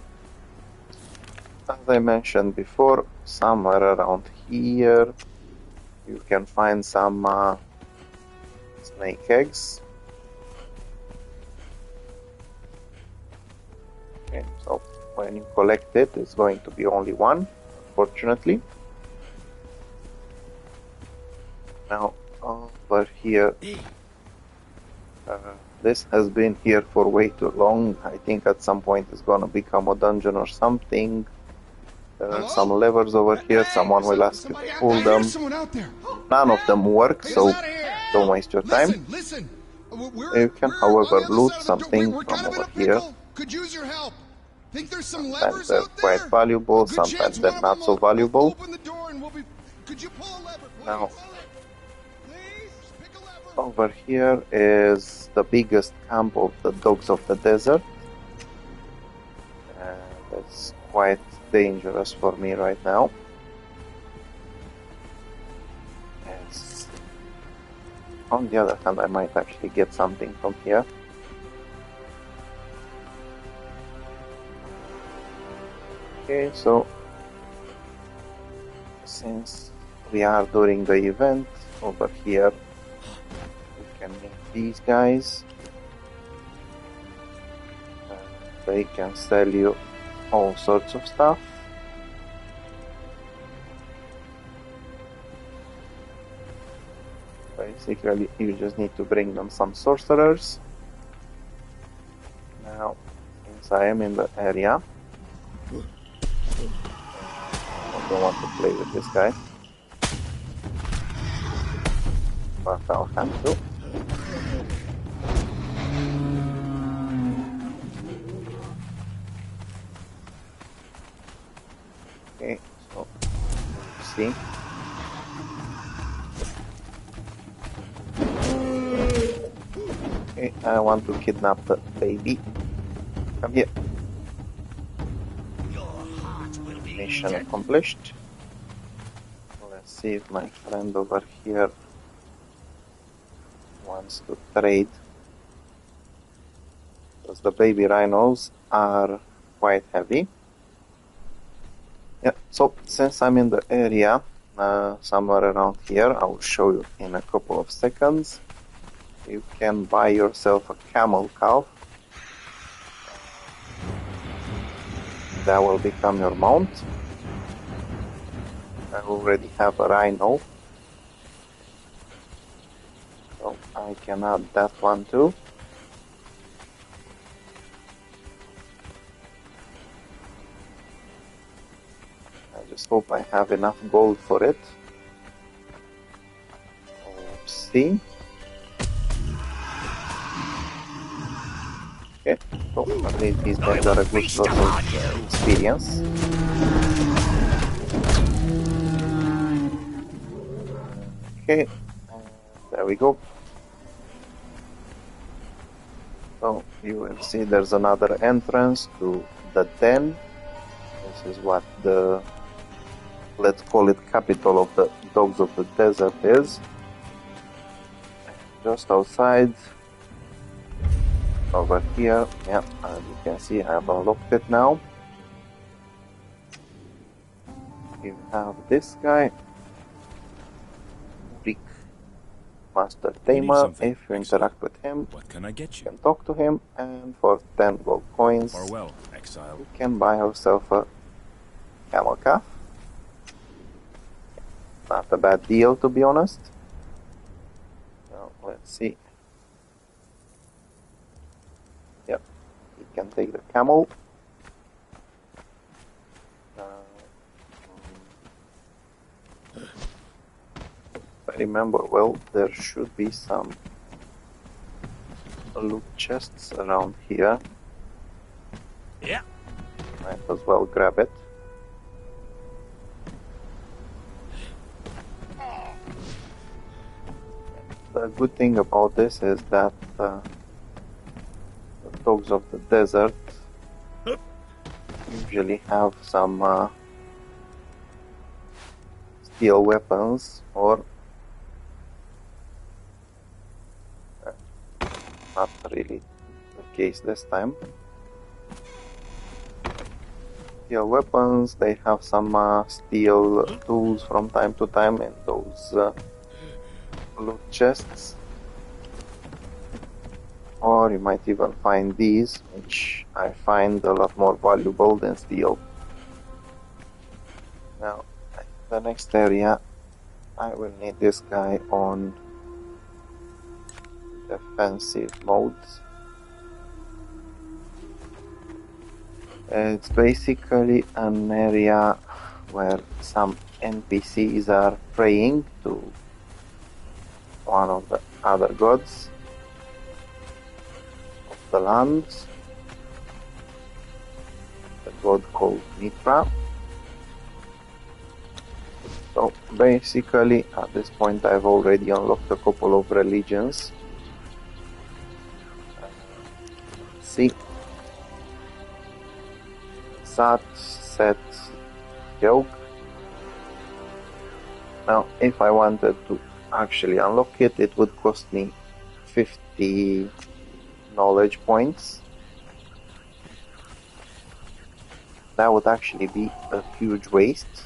As I mentioned before, somewhere around here you can find some snake eggs. Okay, so when you collect it, it's going to be only one, unfortunately. Now, over here, this has been here for way too long. I think at some point it's gonna become a dungeon or something. There are some levers over here. Someone will ask you to pull them. None of them work, so don't waste your time. You can, however, loot something from over here. Sometimes they're quite valuable, sometimes they're not so valuable. Now, over here is the biggest camp of the dogs of the desert. That's quite dangerous for me right now. Yes. On the other hand, I might actually get something from here. Okay, so since we are during the event over here, we can meet these guys. They can sell you all sorts of stuff. Basically, you just need to bring them some sorcerers. Now, since I am in the area, I don't want to play with this guy, but I'll have to. Okay, so let's see. Okay, I want to kidnap the baby. Come here. Mission accomplished. Let's see if my friend over here wants to trade. Because the baby rhinos are quite heavy. Yeah, so since I'm in the area, somewhere around here, I will show you in a couple of seconds. You can buy yourself a camel calf. That will become your mount. I already have a rhino, so I can add that one too. I just hope I have enough gold for it. Oopsie. Okay, so at least these guys are a good source of experience. Okay, there we go. So you will see there's another entrance to the den. This is what the, let's call it, capital of the dogs of the desert is. Just outside, over here, yeah, as you can see, I have unlocked it now. You have this guy, Rick, Master Tamer. If you interact with him, What can I get you you? can talk to him, and for 10 gold coins, Farewell, Exiled. you can buy yourself a camel calf. Not a bad deal, to be honest. Now, let's see. Yep, you can take the camel. If I remember well, there should be some loot chests around here. Yeah. Might as well grab it. The good thing about this is that the dogs of the desert usually have some steel weapons or really the case this time. Steel weapons, they have some steel tools from time to time in those loot chests. Or you might even find these, which I find a lot more valuable than steel. Now, the next area, I will need this guy on defensive mode. It's basically an area where some NPCs are praying to one of the other gods of the lands, the god called Mitra. So basically at this point I've already unlocked a couple of religions. See, Sat, Set, Yog. Now if I wanted to actually unlock it, it would cost me 50 knowledge points. That would actually be a huge waste.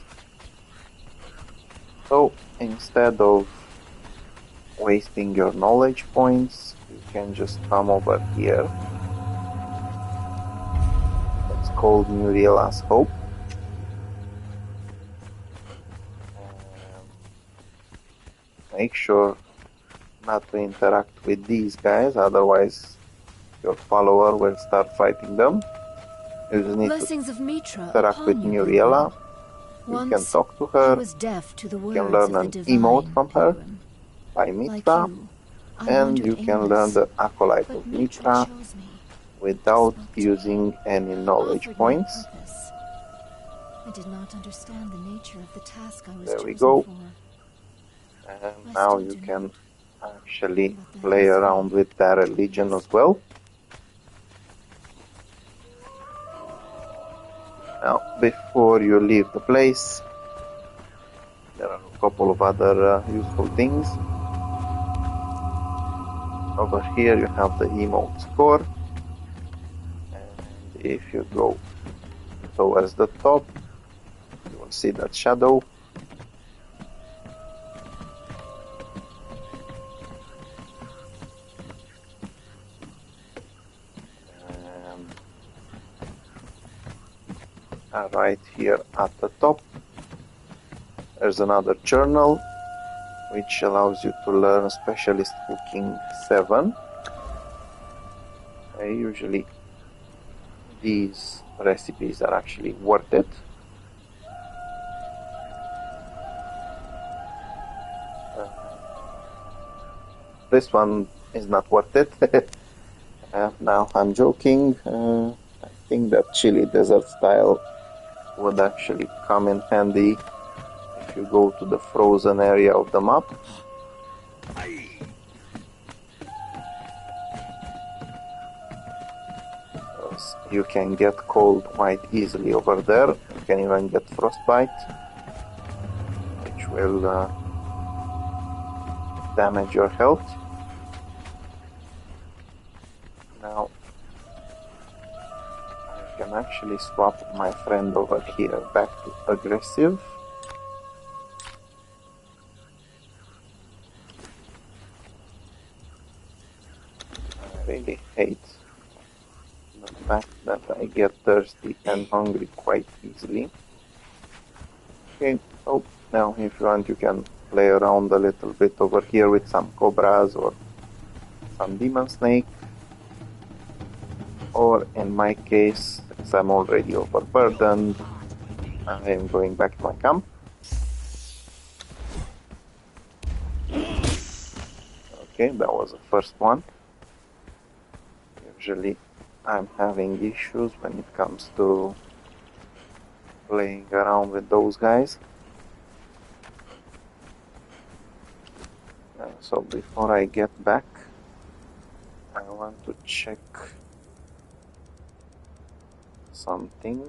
So instead of wasting your knowledge points, you can just come over here. It's called Muriela's Hope. Make sure not to interact with these guys, otherwise your follower will start fighting them. You just need Blessings to of Mitra interact with upon you, Muriela. You Once can talk to I her. was deaf to the You words can learn of an the emote divine, from her Pilgrim. by Like Mitra, you, I and wandered you can aimless, learn the Acolyte but of Mitra Mitra chose me, without spoke to me, using any knowledge offered me points. purpose. I did not understand the nature of the task I was There chosen we go. for. And I now still you do can not. actually But there play is around faith. with that religion Yes. as well. Now, before you leave the place, there are a couple of other useful things. Over here you have the emote score, and if you go towards the top, you will see that shadow. Right here at the top, there's another journal which allows you to learn Specialist Cooking 7. Usually these recipes are actually worth it. This one is not worth it. Now I'm joking. I think that chili desert style would actually come in handy if you go to the frozen area of the map. You can get cold quite easily over there. You can even get frostbite, which will damage your health. Now I can actually swap my friend over here back to aggressive. I really hate the fact that I get thirsty and hungry quite easily. Okay, so now if you want you can play around a little bit over here with some cobras or some demon snake. Or in my case, since I'm already overburdened, I am going back to my camp. Okay, that was the first one. Usually I'm having issues when it comes to playing around with those guys. So before I get back, I want to check something.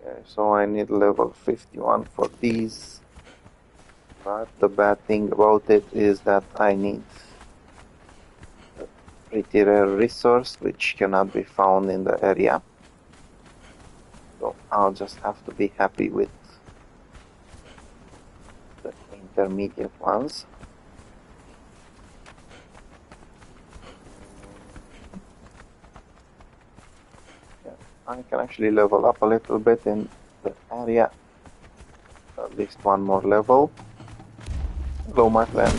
Okay, so I need level 51 for these. But the bad thing about it is that I need pretty rare resource which cannot be found in the area. So I'll just have to be happy with the intermediate ones. Yeah, I can actually level up a little bit in the area. At least one more level. Hello, my friend.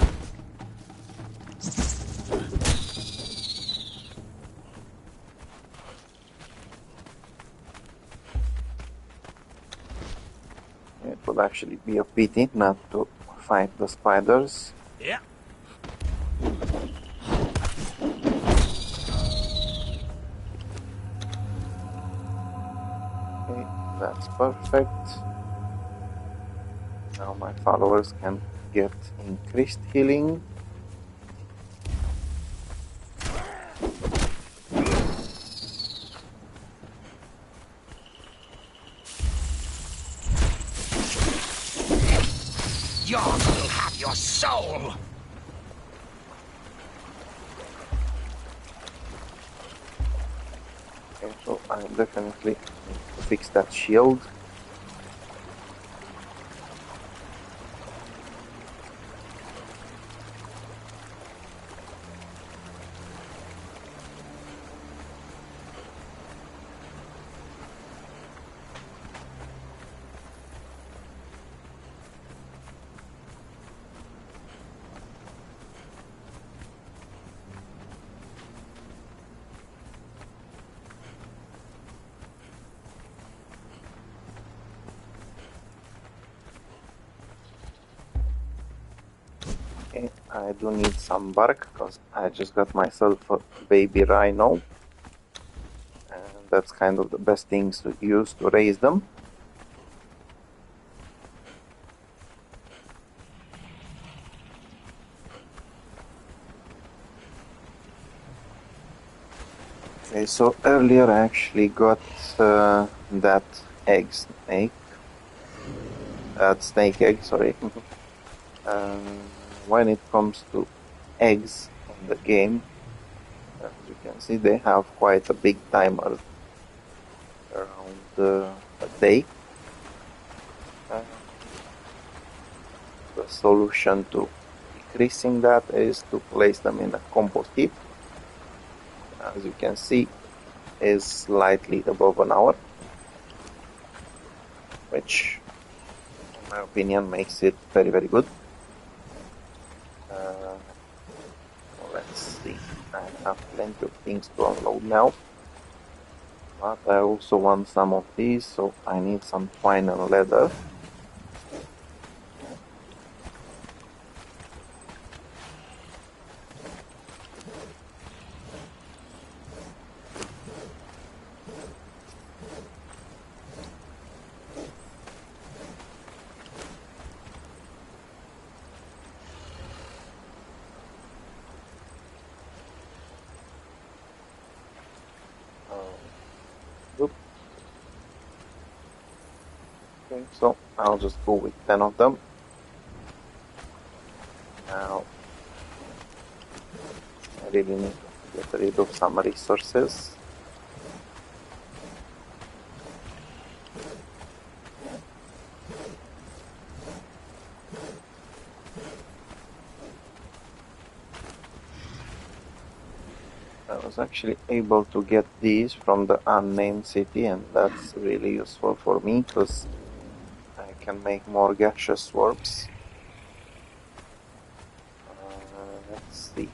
It would actually be a pity not to fight the spiders. Yeah. Okay, that's perfect. Now my followers can get increased healing. Yours will have your soul! Okay, so I definitely need to fix that shield. Okay, I do need some bark because I just got myself a baby rhino, and that's kind of the best things to use to raise them. Okay, so earlier I actually got that snake egg, sorry. When it comes to eggs in the game, as you can see, they have quite a big timer around a day. The solution to decreasing that is to place them in a compost heap. As you can see, is slightly above an hour, which in my opinion makes it very, very good. Let's see, I have plenty of things to unload now, but I also want some of these, so I need some twine and leather. Okay, so I'll just go with 10 of them. Now, I really need to get rid of some resources. I was actually able to get these from the Unnamed city, and that's really useful for me because I can make more gaseous warps. Let's see.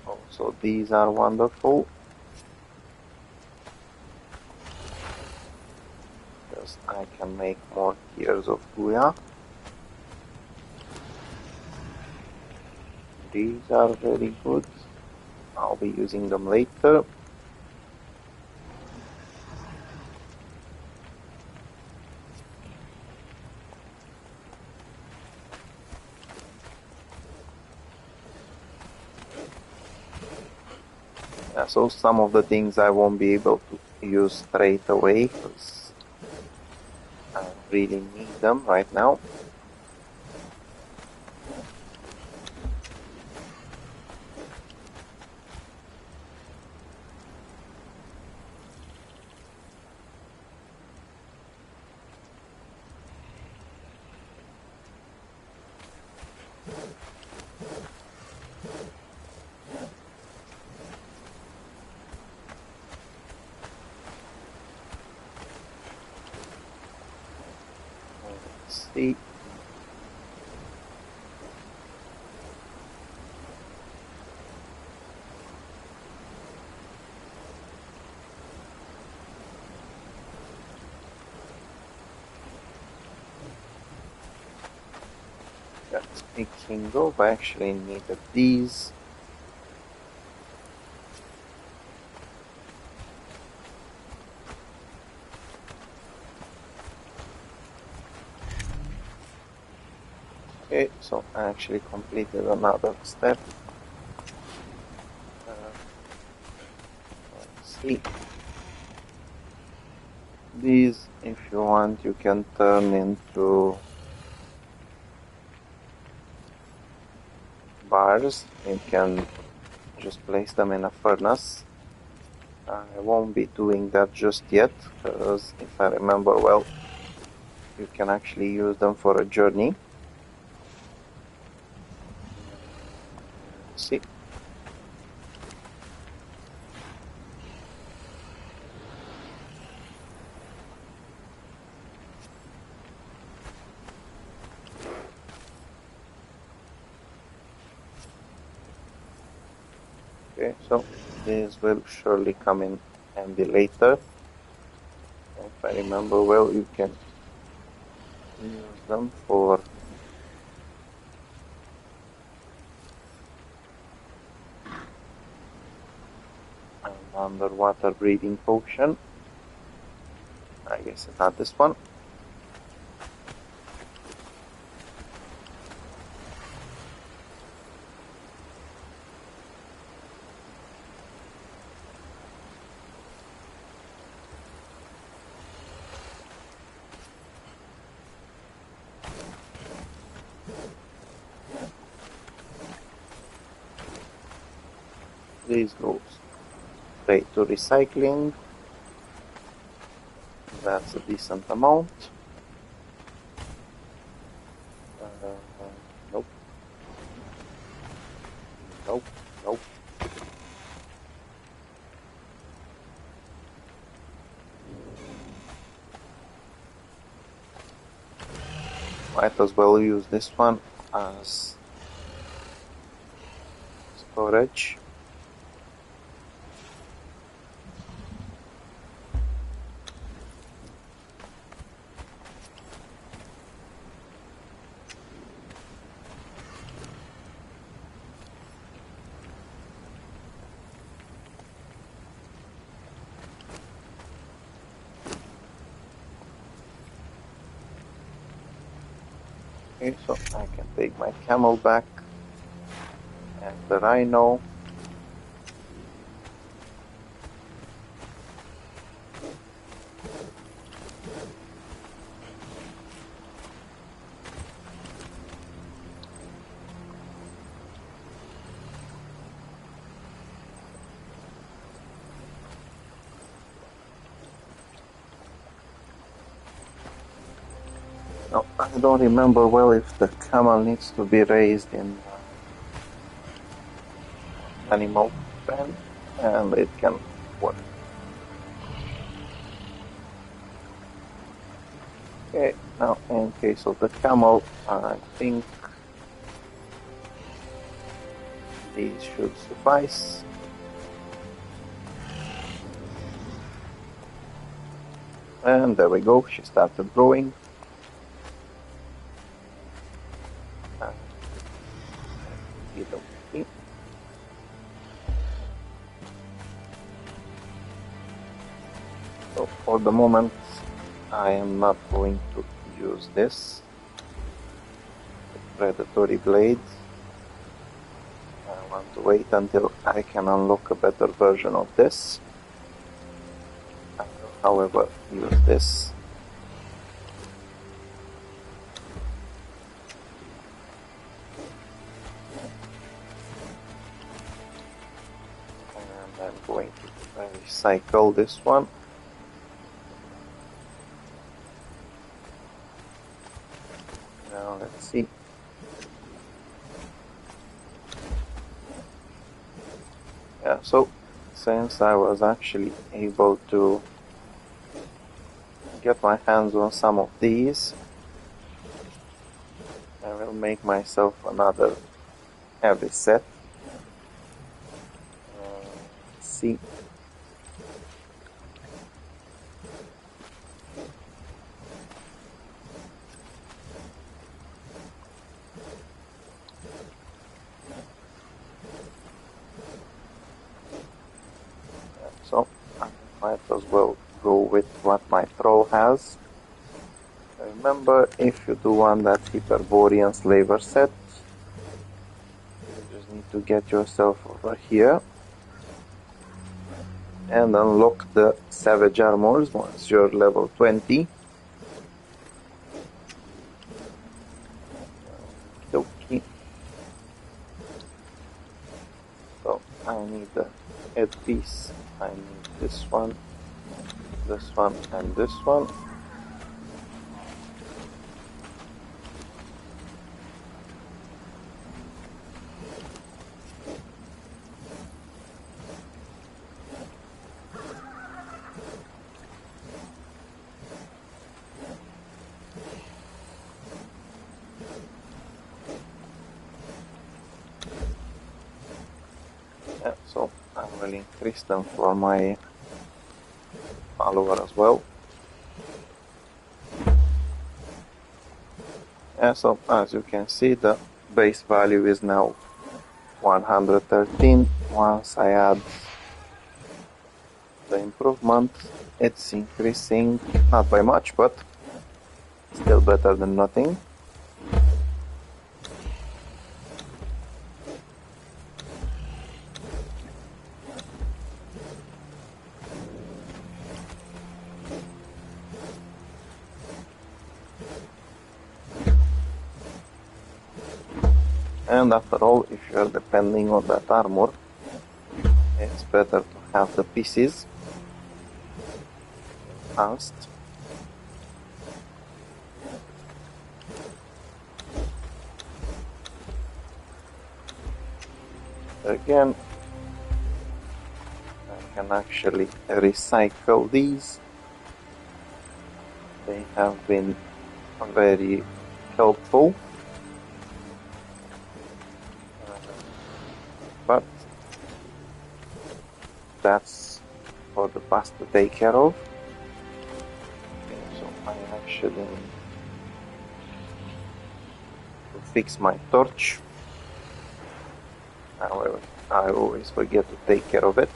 Also, these are wonderful because I can make more tiers of Guya. These are very good. I'll be using them later. Yeah, so some of the things I won't be able to use straight away because I really need them right now. Let's see. Speaking of, I actually needed these. Okay, so I actually completed another step. Let's see. These, if you want, you can turn into bars. You can just place them in a furnace. I won't be doing that just yet, because if I remember well, you can actually use them for a journey. Let's see. Okay, so these will surely come in handy later. If I remember well, you can use them for an underwater breathing potion. I guess it's not this one. These goes straight to recycling. That's a decent amount. Nope. Nope. Nope. Might as well use this one as storage. Okay, so I can take my camel back and the rhino. No, I don't remember well if the camel needs to be raised in animal pen, and it can work. Okay, now in case of the camel, I think these should suffice. And there we go, she started growing. So for the moment, I am not going to use this predatory blade. I want to wait until I can unlock a better version of this. I will, however, use this. And I'm going to recycle this one. Now let's see. Yeah, so since I was actually able to get my hands on some of these, I will make myself another heavy set. Let's see. So I might as well go with what my troll has. Remember, if you do want that Hyperborean Slaver set, you just need to get yourself over here and unlock the Savage Armors once you're level 20. Okay. So I need the headpiece, I need this one, and this one. Yeah, so I will increase them for my follower as well. Yeah, so as you can see, the base value is now 113. Once I add the improvement, it's increasing, not by much, but still better than nothing. And after all, if you are depending on that armor, it's better to have the pieces enhanced. Again, I can actually recycle these. They have been very helpful. But that's for the past to take care of. Okay, so I actually need to fix my torch. However, I always forget to take care of it.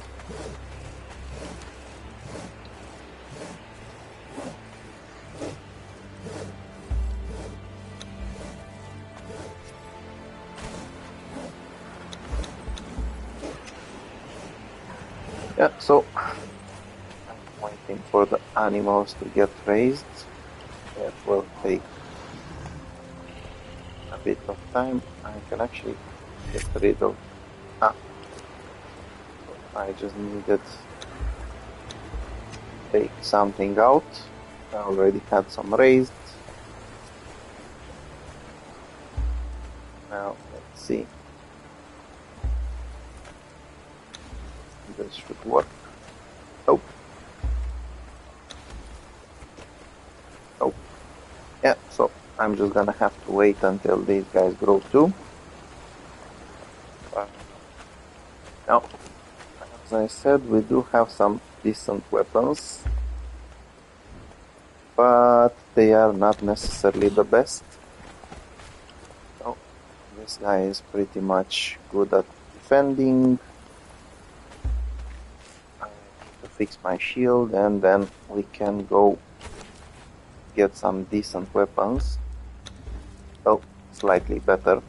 Yeah, so I'm waiting for the animals to get raised. That will take a bit of time. I can actually get rid of... I just needed to take something out. I already had some raised. Now, let's see. This should work. Oh. Oh. Yeah, so I'm just gonna have to wait until these guys grow too. Now, as I said, we do have some decent weapons, but they are not necessarily the best. So, this guy is pretty much good at defending. I need to fix my shield and then we can go get some decent weapons. Oh, slightly better.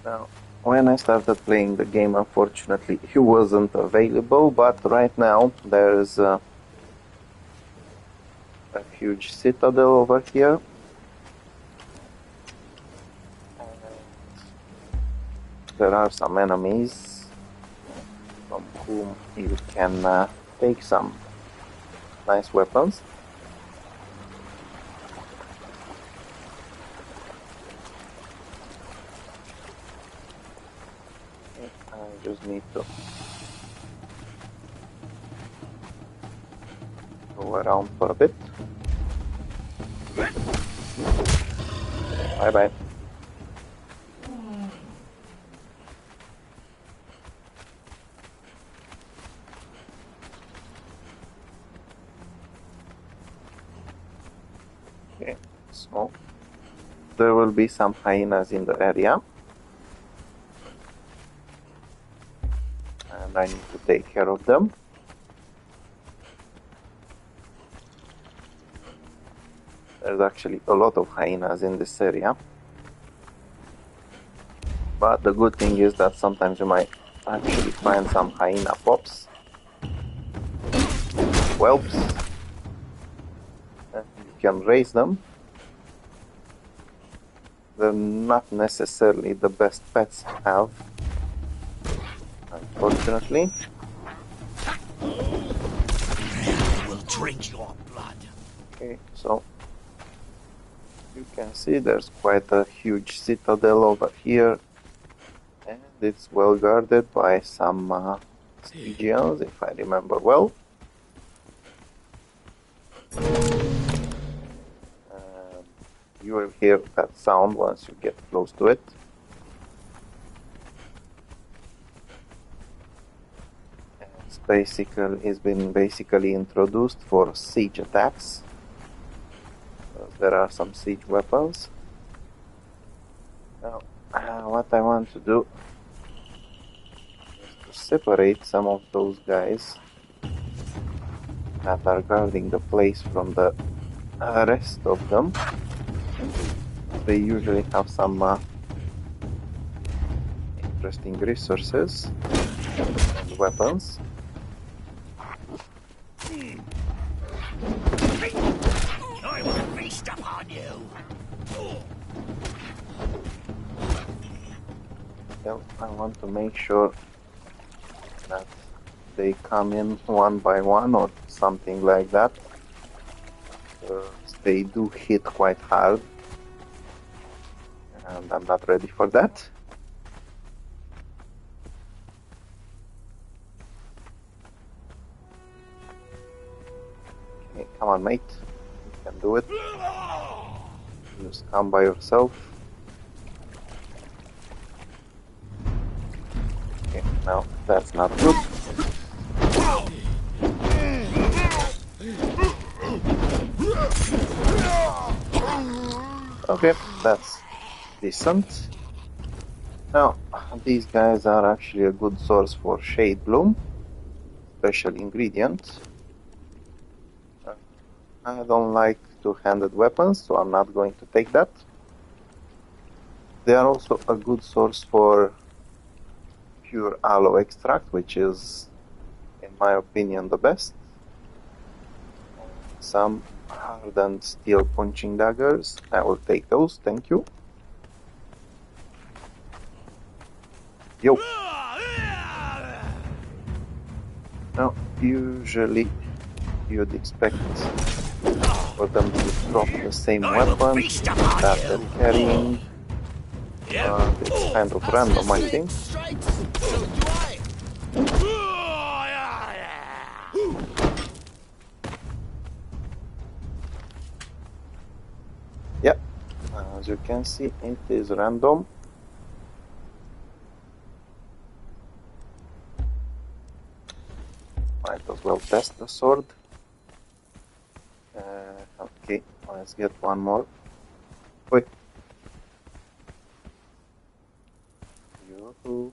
Now, when I started playing the game, unfortunately, he wasn't available, but right now there's a huge citadel over here. And there are some enemies from whom you can take some nice weapons. I just need to go around for a bit. Bye bye. Okay, so there will be some hyenas in the area, and I need to take care of them. There's actually a lot of hyenas in this area, but the good thing is that sometimes you might actually find some hyena pups, whelps, and you can raise them. They're not necessarily the best pets to have, unfortunately. I will drink your blood. Okay, so you can see there's quite a huge citadel over here, and it's well guarded by some Stygians, if I remember well. You will hear that sound once you get close to it. It's been basically introduced for siege attacks. There are some siege weapons. Now, what I want to do is to separate some of those guys that are guarding the place from the rest of them. They usually have some interesting resources and weapons. I will feast upon you. Well, I want to make sure that they come in one by one or something like that. They do hit quite hard, and I'm not ready for that. Okay, come on, mate. You can do it. Just come by yourself. Okay, now that's not good. Okay, that's decent. Now, these guys are actually a good source for Shade Bloom, special ingredient. I don't like two-handed weapons, so I'm not going to take that. They are also a good source for pure aloe extract, which is, in my opinion, the best. Some hardened steel punching daggers. I will take those, thank you. Yo! Now, usually you'd expect for them to drop the same weapon that they're carrying. It's kind of random, I think. Yep, as you can see, it is random. Might as well test the sword. Okay, let's get one more. Wait. Yoo-hoo.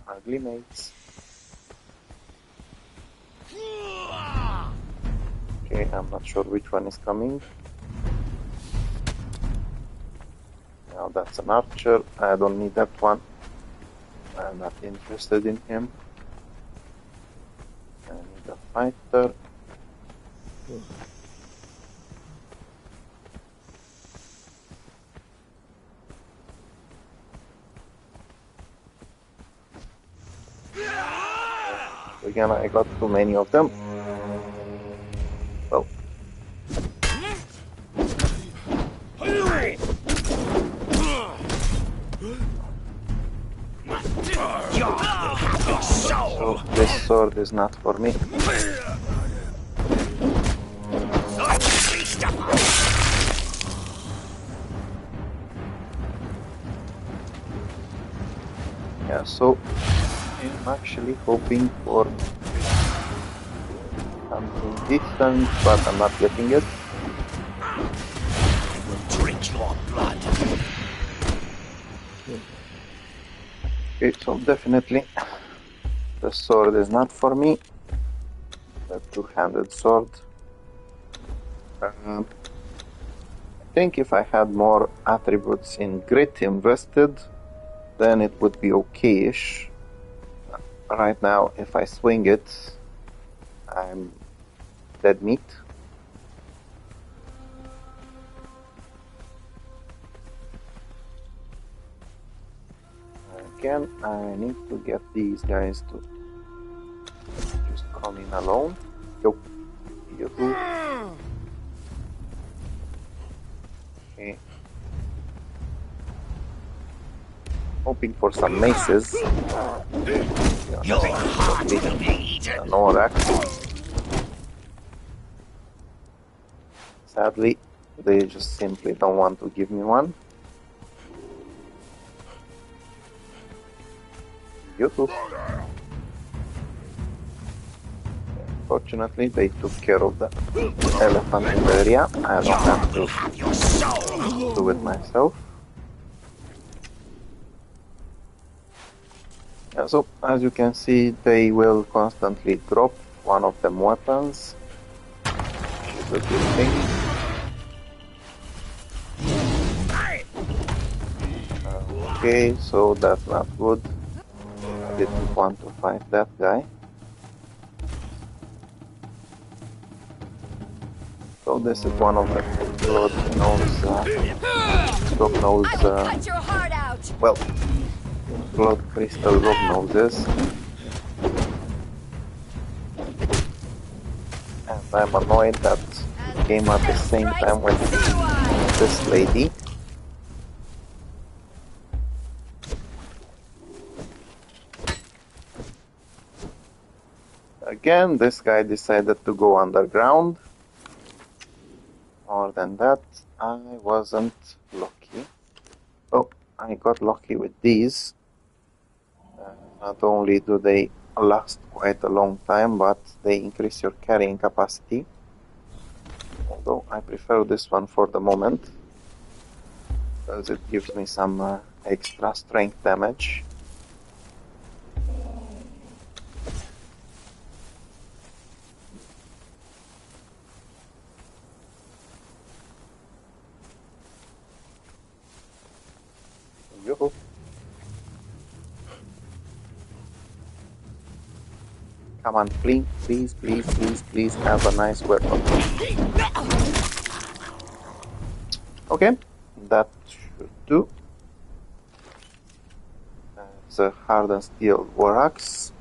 Ugly mates. Okay, I'm not sure which one is coming. Now that's an archer. I don't need that one. I'm not interested in him. I need a fighter. Again, I got too many of them. Well. So this sword is not for me. Yeah, so I'm actually hoping for something decent, but I'm not getting it. I will drink your blood. Okay, so definitely the sword is not for me. The two-handed sword. I think if I had more attributes in grit invested, then it would be okay-ish. Right now, if I swing it, I'm dead meat. Again, I need to get these guys to just come in alone. Yo, you. Okay. Hoping for some maces. Your heart will be eaten. An orax. Sadly, they just simply don't want to give me one. Yoo-hoo. Fortunately, they took care of the elephant in the area. I don't have to do it myself. Yeah, so, as you can see, they will constantly drop one of them weapons, which is a good thing. Okay, so that's not good. I didn't want to fight that guy. So this is one of the blood nose, rock nose, Cut your heart out. well, blood crystal rock noses. And I'm annoyed that it came at the same time with this lady. Again, this guy decided to go underground. More than that, I wasn't lucky. Oh, I got lucky with these. Not only do they last quite a long time, but they increase your carrying capacity. Although I prefer this one for the moment, because it gives me some extra strength damage. Yoo-hoo. Come on, please, please, please, please, please have a nice weapon. Okay, that should do. It's a hardened steel war axe.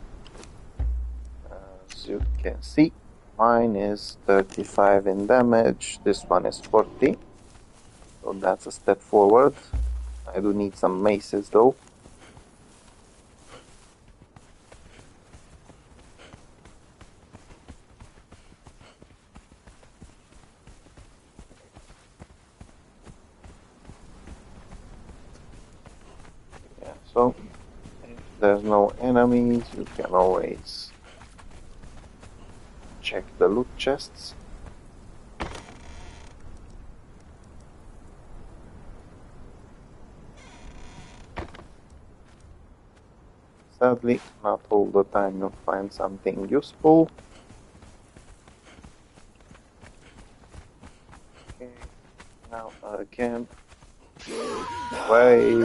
As you can see, mine is 35 in damage, this one is 40. So that's a step forward. I do need some maces though. Yeah, so if there's no enemies, you can always check the loot chests. Sadly, not all the time you'll find something useful. Okay, now again. Wait,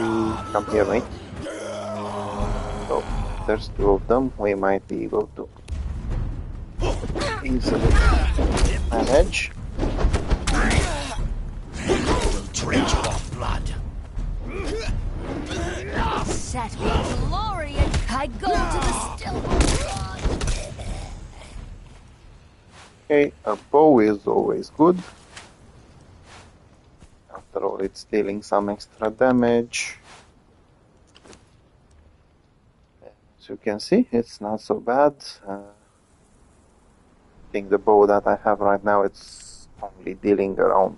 come here, mate. So, there's two of them. We might be able to easily manage. Will drink your blood. Set me glory and I go to the still. Okay, a bow is always good. After all, it's dealing some extra damage. As you can see, it's not so bad. I think the bow that I have right now, it's only dealing around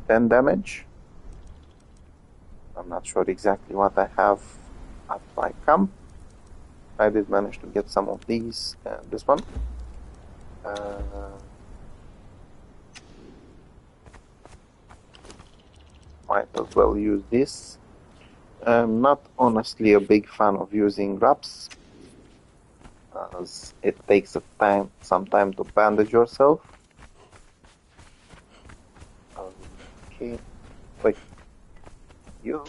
10 damage. I'm not sure exactly what I have at my camp. I did manage to get some of these and this one. Might as well use this. I'm not honestly a big fan of using wraps, as it takes some time to bandage yourself. Okay, wait, you.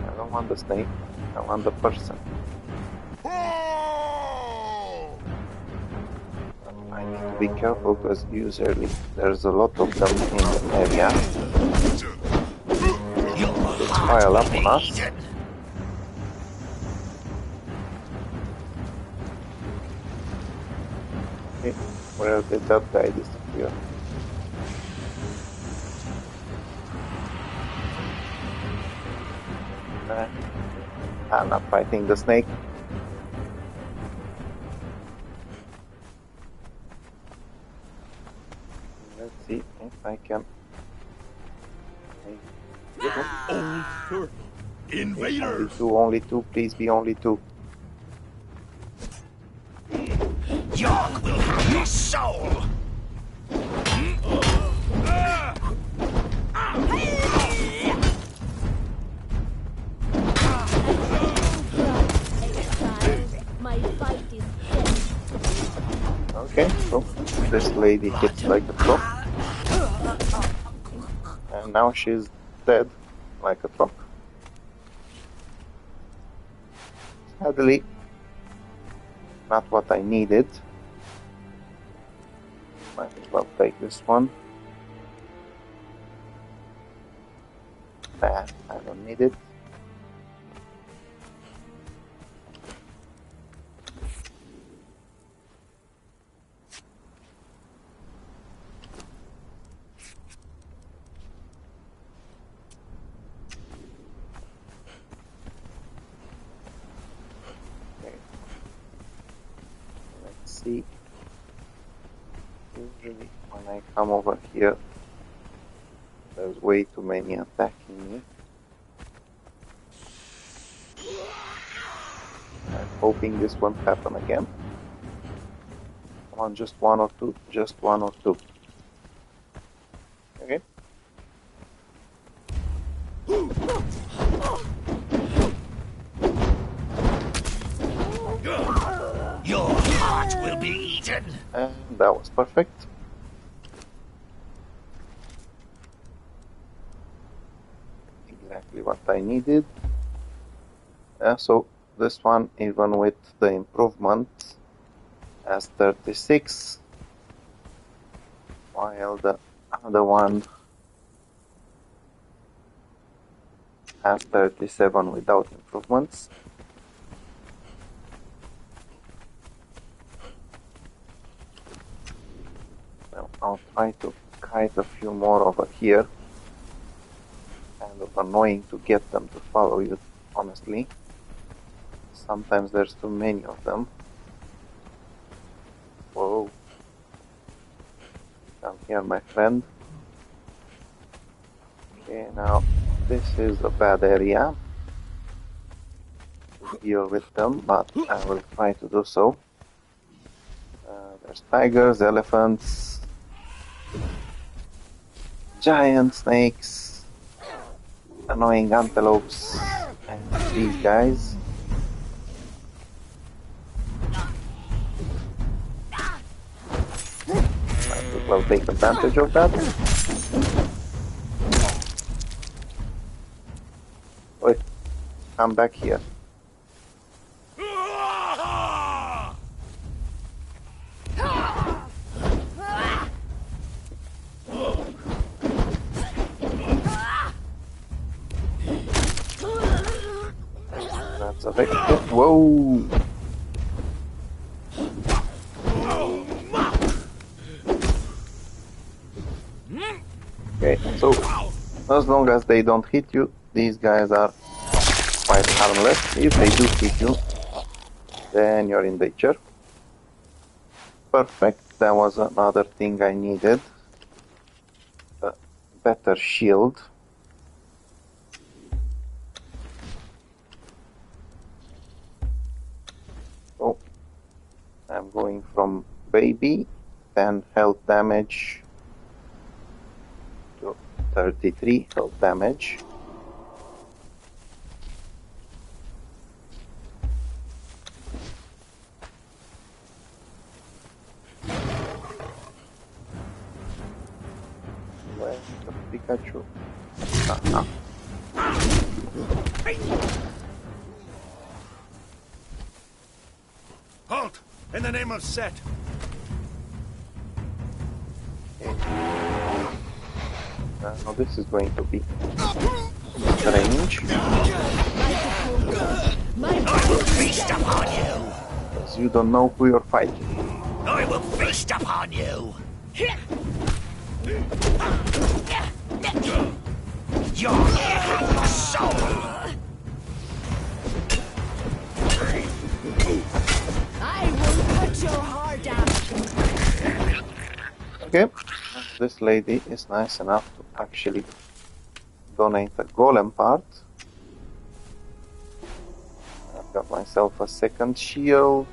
I don't want the snake, I want the person. I need to be careful because usually there's a lot of them in the area. Just pile up on us. Okay, where did that guy disappear? I'm not fighting the snake. Let's see if I can. Old invaders! Only two, please be only two. York will have your soul! My fight is dead. Okay, so this lady hits like a truck. And now she's dead like a truck. Sadly, not what I needed. Might as well take this one. Nah, I don't need it. See, usually when I come over here, there's way too many attacking me. I'm hoping this won't happen again. Come on, just one or two, just one or two. Okay. Your heart will be eaten! And that was perfect. Exactly what I needed. So this one, even with the improvement, has 36, while the other one has 37 without improvements. I'll try to kite a few more over here. Kind of annoying to get them to follow you, honestly. Sometimes there's too many of them. Whoa. Come here, my friend. Okay, now this is a bad area to deal with them, but I will try to do so. There's tigers, elephants, giant snakes, annoying antelopes, and these guys. Might as well take advantage of that. Wait, come back here. That's a victim. Whoa! Okay, so as long as they don't hit you, these guys are quite harmless. If they do hit you, then you're in danger. Perfect, that was another thing I needed. A better shield. So, I'm going from baby, 10 health damage to 33 health damage. Where's the Pikachu? Halt! In the name of Set! Now this is going to be strange. I will feast upon you! Because you don't know who you're fighting. I will feast upon you! Your have soul! I will cut your heart out. Okay, this lady is nice enough to actually donate a golem part. I've got myself a second shield.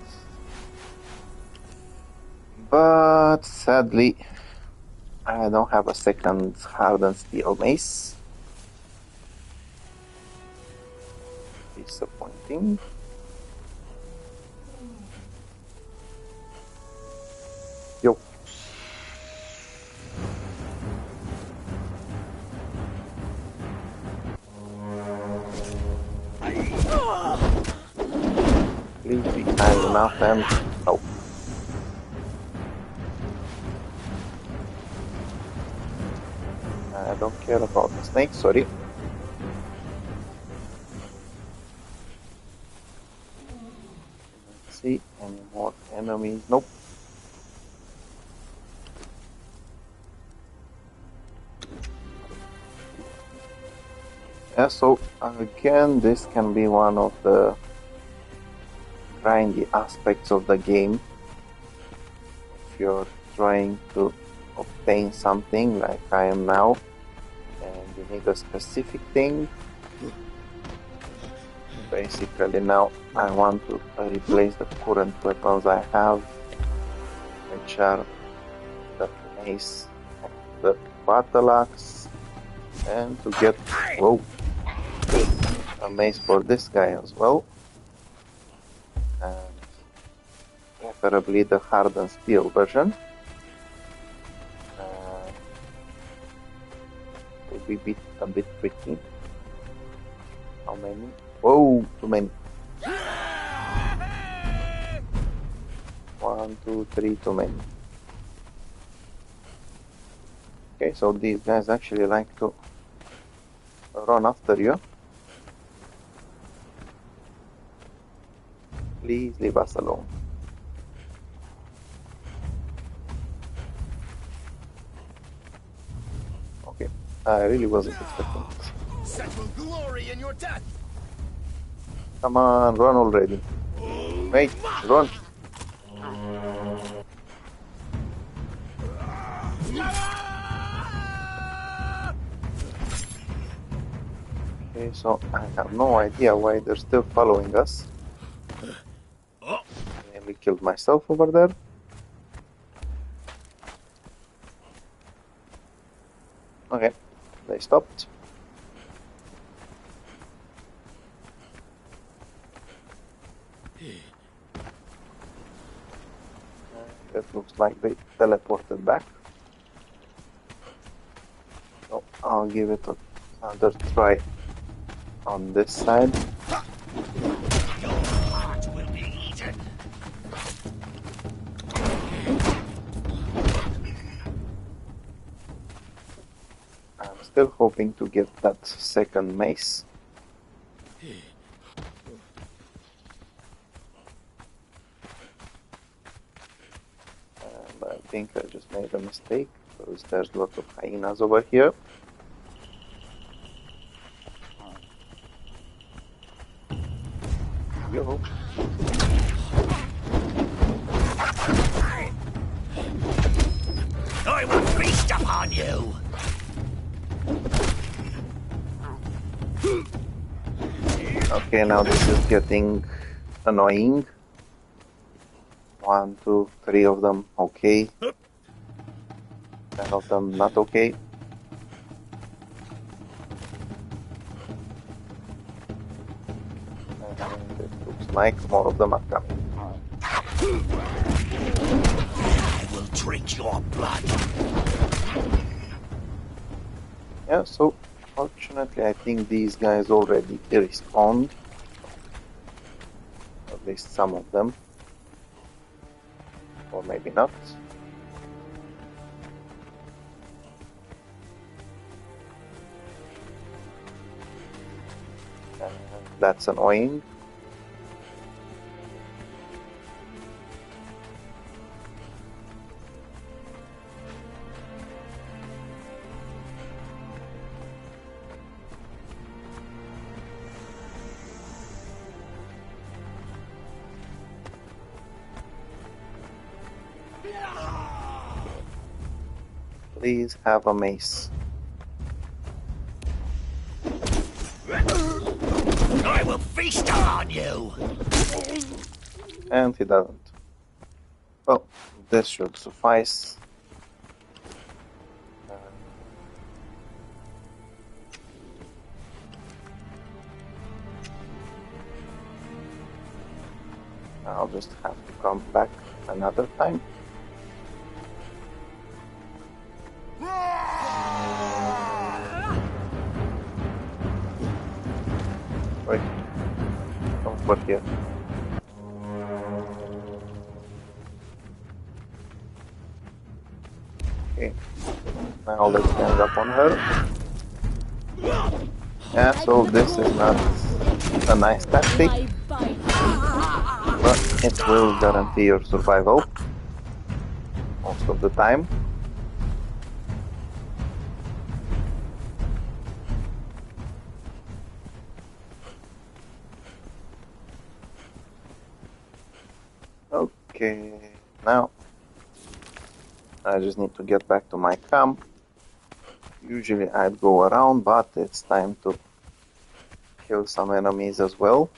But sadly, I don't have a second hardened steel mace. Disappointing. Yo. Please be kind enough and oh. I don't care about the snake, sorry. Let's see, any more enemies? Nope. Yeah, so again, this can be one of the grindy aspects of the game. If you're trying to obtain something like I am now, and you need a specific thing. Basically now I want to replace the current weapons I have, which are the mace and the battle axe, and to get a mace for this guy as well, and preferably the hardened steel version. Will be a bit tricky. How many? Oh, too many. 1, 2, 3, too many. Okay, so these guys actually like to run after you. Please leave us alone. Okay, I really wasn't expecting it. Set will glory in your death! Come on, run already. Wait, run. Okay, so I have no idea why they're still following us. I nearly killed myself over there. Okay, they stopped. It looks like they teleported back. So I'll give it another try on this side. Your heart will be eaten! I'm still hoping to get that second mace. And I think I just made a mistake because there's lots of hyenas over here. go. I will feast upon you! Okay, now this is getting annoying. 1, 2, 3 of them, okay. 10 of them, not okay. And it looks like more of them are coming. I will drink your blood. Yeah, so fortunately I think these guys already respawned. At least some of them. Or maybe not. That's annoying. Please have a mace. I will feast upon you! And he doesn't. Well, this should suffice. I'll just have to come back another time. Wait, come over here. Okay, now let's gang up on her. Yeah, so this is not a nice tactic, but it will guarantee your survival most of the time. Okay, now I just need to get back to my camp. Usually I'd go around, but it's time to kill some enemies as well.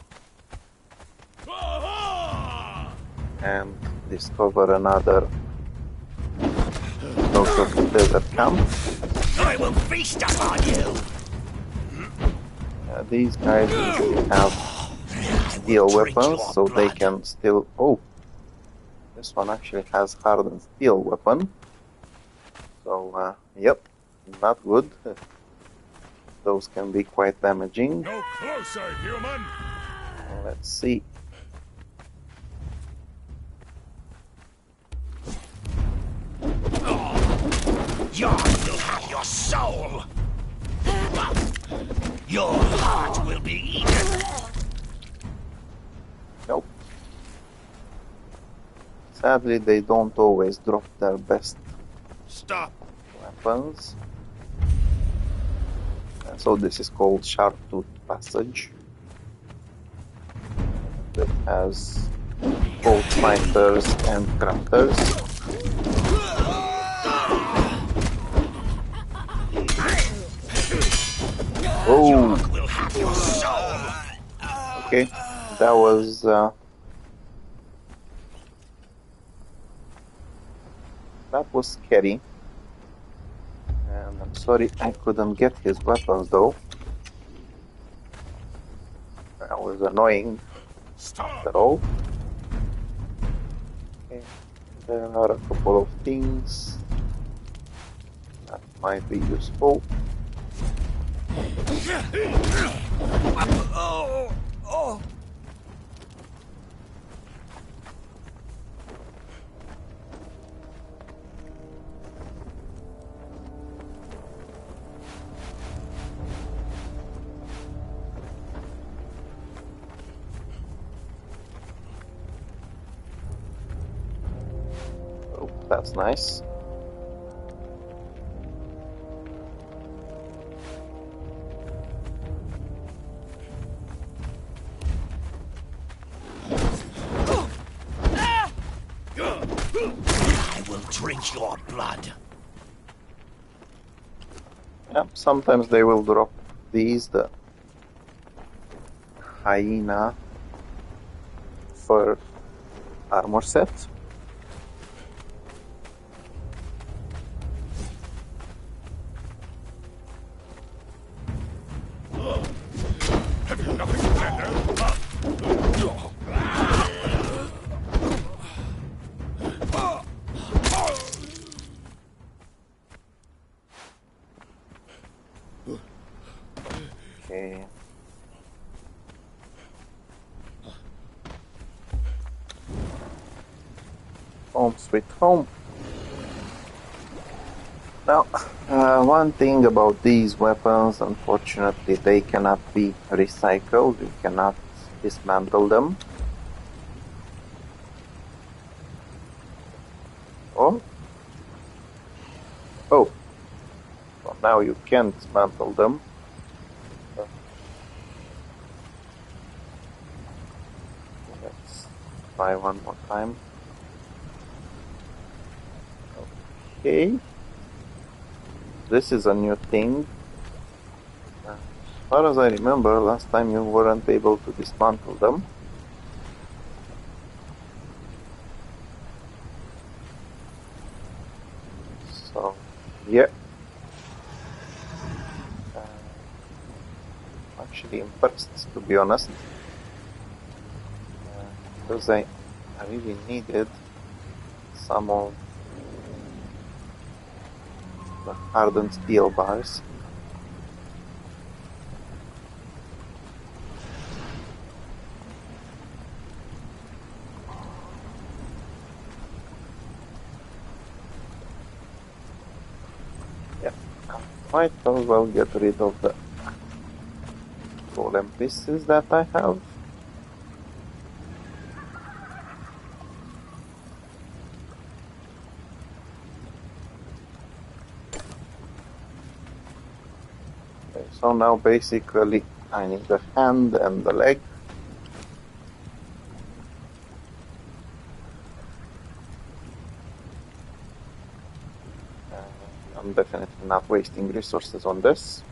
And discover another sort of desert camp. I will feast upon you! These guys usually have steel weapons, so they can still... Oh! This one actually has hardened steel weapon. So, yep, not good. Those can be quite damaging. No closer, human! Let's see. Yon will have your soul! Your heart will be eaten! Nope. Sadly, they don't always drop their best Stop! weapons. And so this is called Sharp Tooth Passage. It has both fighters and crafters. Oh! Will have your soul! Okay, that was scary. And I'm sorry I couldn't get his weapons though. That was annoying after all. Okay, there are a couple of things that might be useful. Oh, that's nice. I will drink your blood. Yeah, sometimes they will drop these, the hyena fur armor set. Have you nothing better? Okay. Home sweet home. Now, one thing about these weapons, unfortunately, they cannot be recycled. You cannot dismantle them. Oh. Oh. Well, now you can dismantle them. Let's try one more time. Okay. This is a new thing. As far as I remember, last time you weren't able to dismantle them. So, yeah. Actually impressed, to be honest. Because I really needed some of the hardened steel bars. Yeah, I might as well get rid of the golem pieces that I have. Okay, so now basically I need the hand and the leg. I'm definitely not wasting resources on this.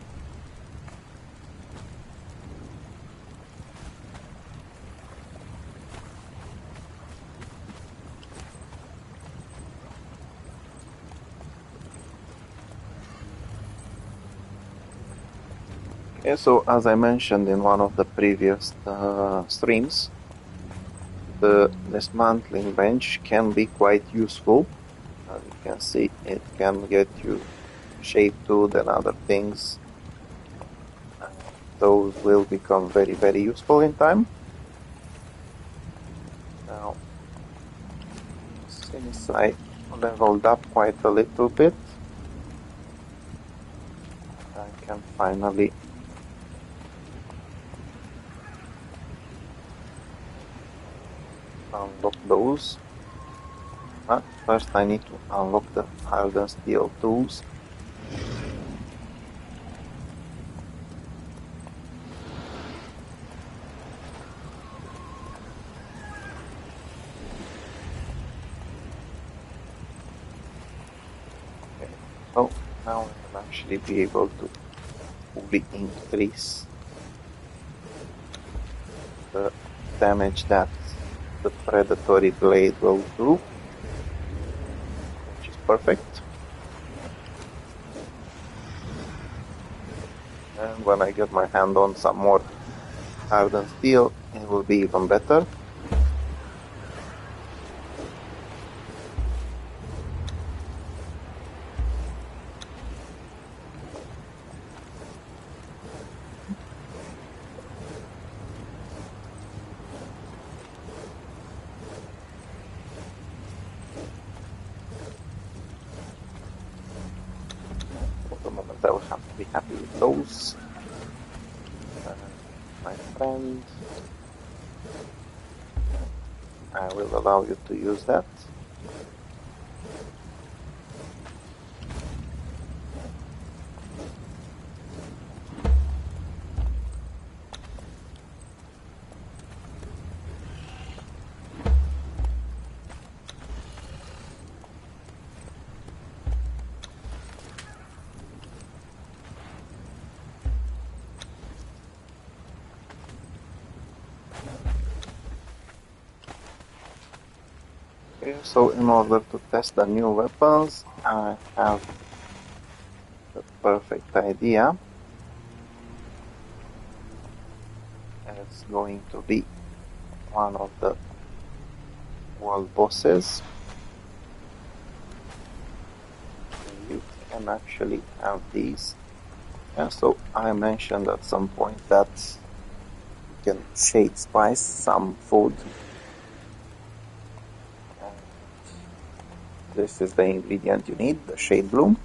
Okay, so as I mentioned in one of the previous streams, the dismantling bench can be quite useful. As you can see, it can get you shade tooth and other things. Those will become very, very useful in time. Now, since I leveled up quite a little bit, I can finally unlock those. But first I need to unlock the hardened steel tools. Okay, so now I will actually be able to fully increase the damage that the predatory blade will do, which is perfect. And when I get my hand on some more hardened steel, it will be even better. For the moment I will have to be happy with those. My friend, I will allow you to use that. Okay, so in order to test the new weapons, I have the perfect idea. It's going to be one of the world bosses. You can actually have these. Yeah, so I mentioned at some point that you can shade spice some food. And this is the ingredient you need, the shade bloom.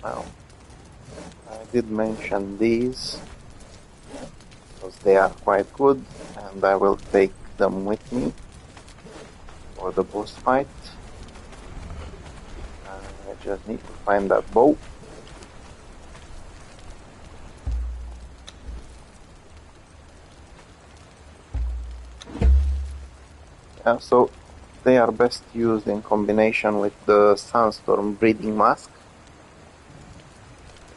Now, I did mention these because they are quite good and I will take them with me for the boss fight. I just need to find that bow. Yeah, so they are best used in combination with the Sandstorm breeding mask,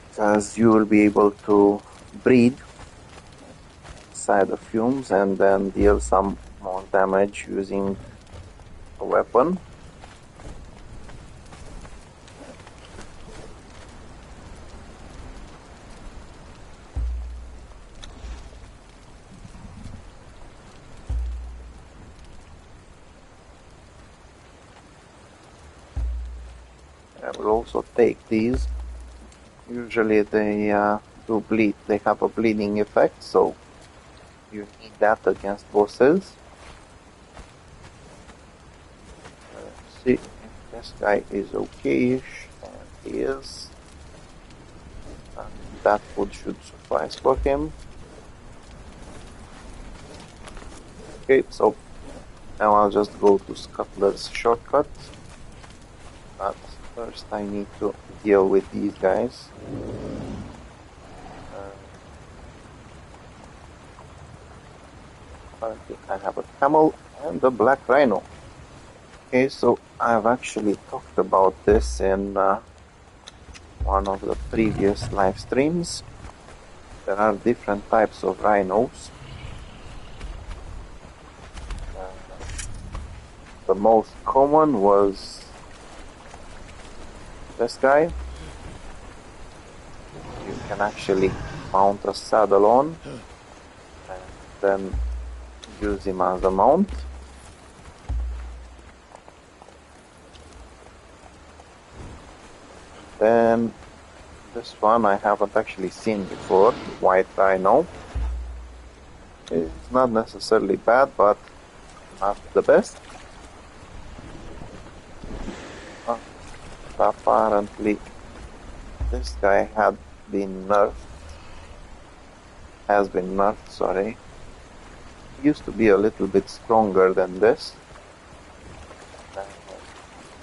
because you will be able to breathe inside the fumes and then deal some more damage using a weapon. I will also take these. Usually they do bleed, they have a bleeding effect, so you need that against bosses. Let's see if this guy is okay-ish, and he is. And that food should suffice for him. Okay, so now I'll just go to Scuttler's shortcut. But first I need to deal with these guys. Currently I have a camel and a black rhino. Okay, so I've actually talked about this in one of the previous live streams. There are different types of rhinos. The most common was this guy. You can actually mount a saddle on and then use him as a mount. Then this one I haven't actually seen before, white rhino. It's not necessarily bad, but not the best. Apparently this guy has been nerfed, sorry. He used to be a little bit stronger than this.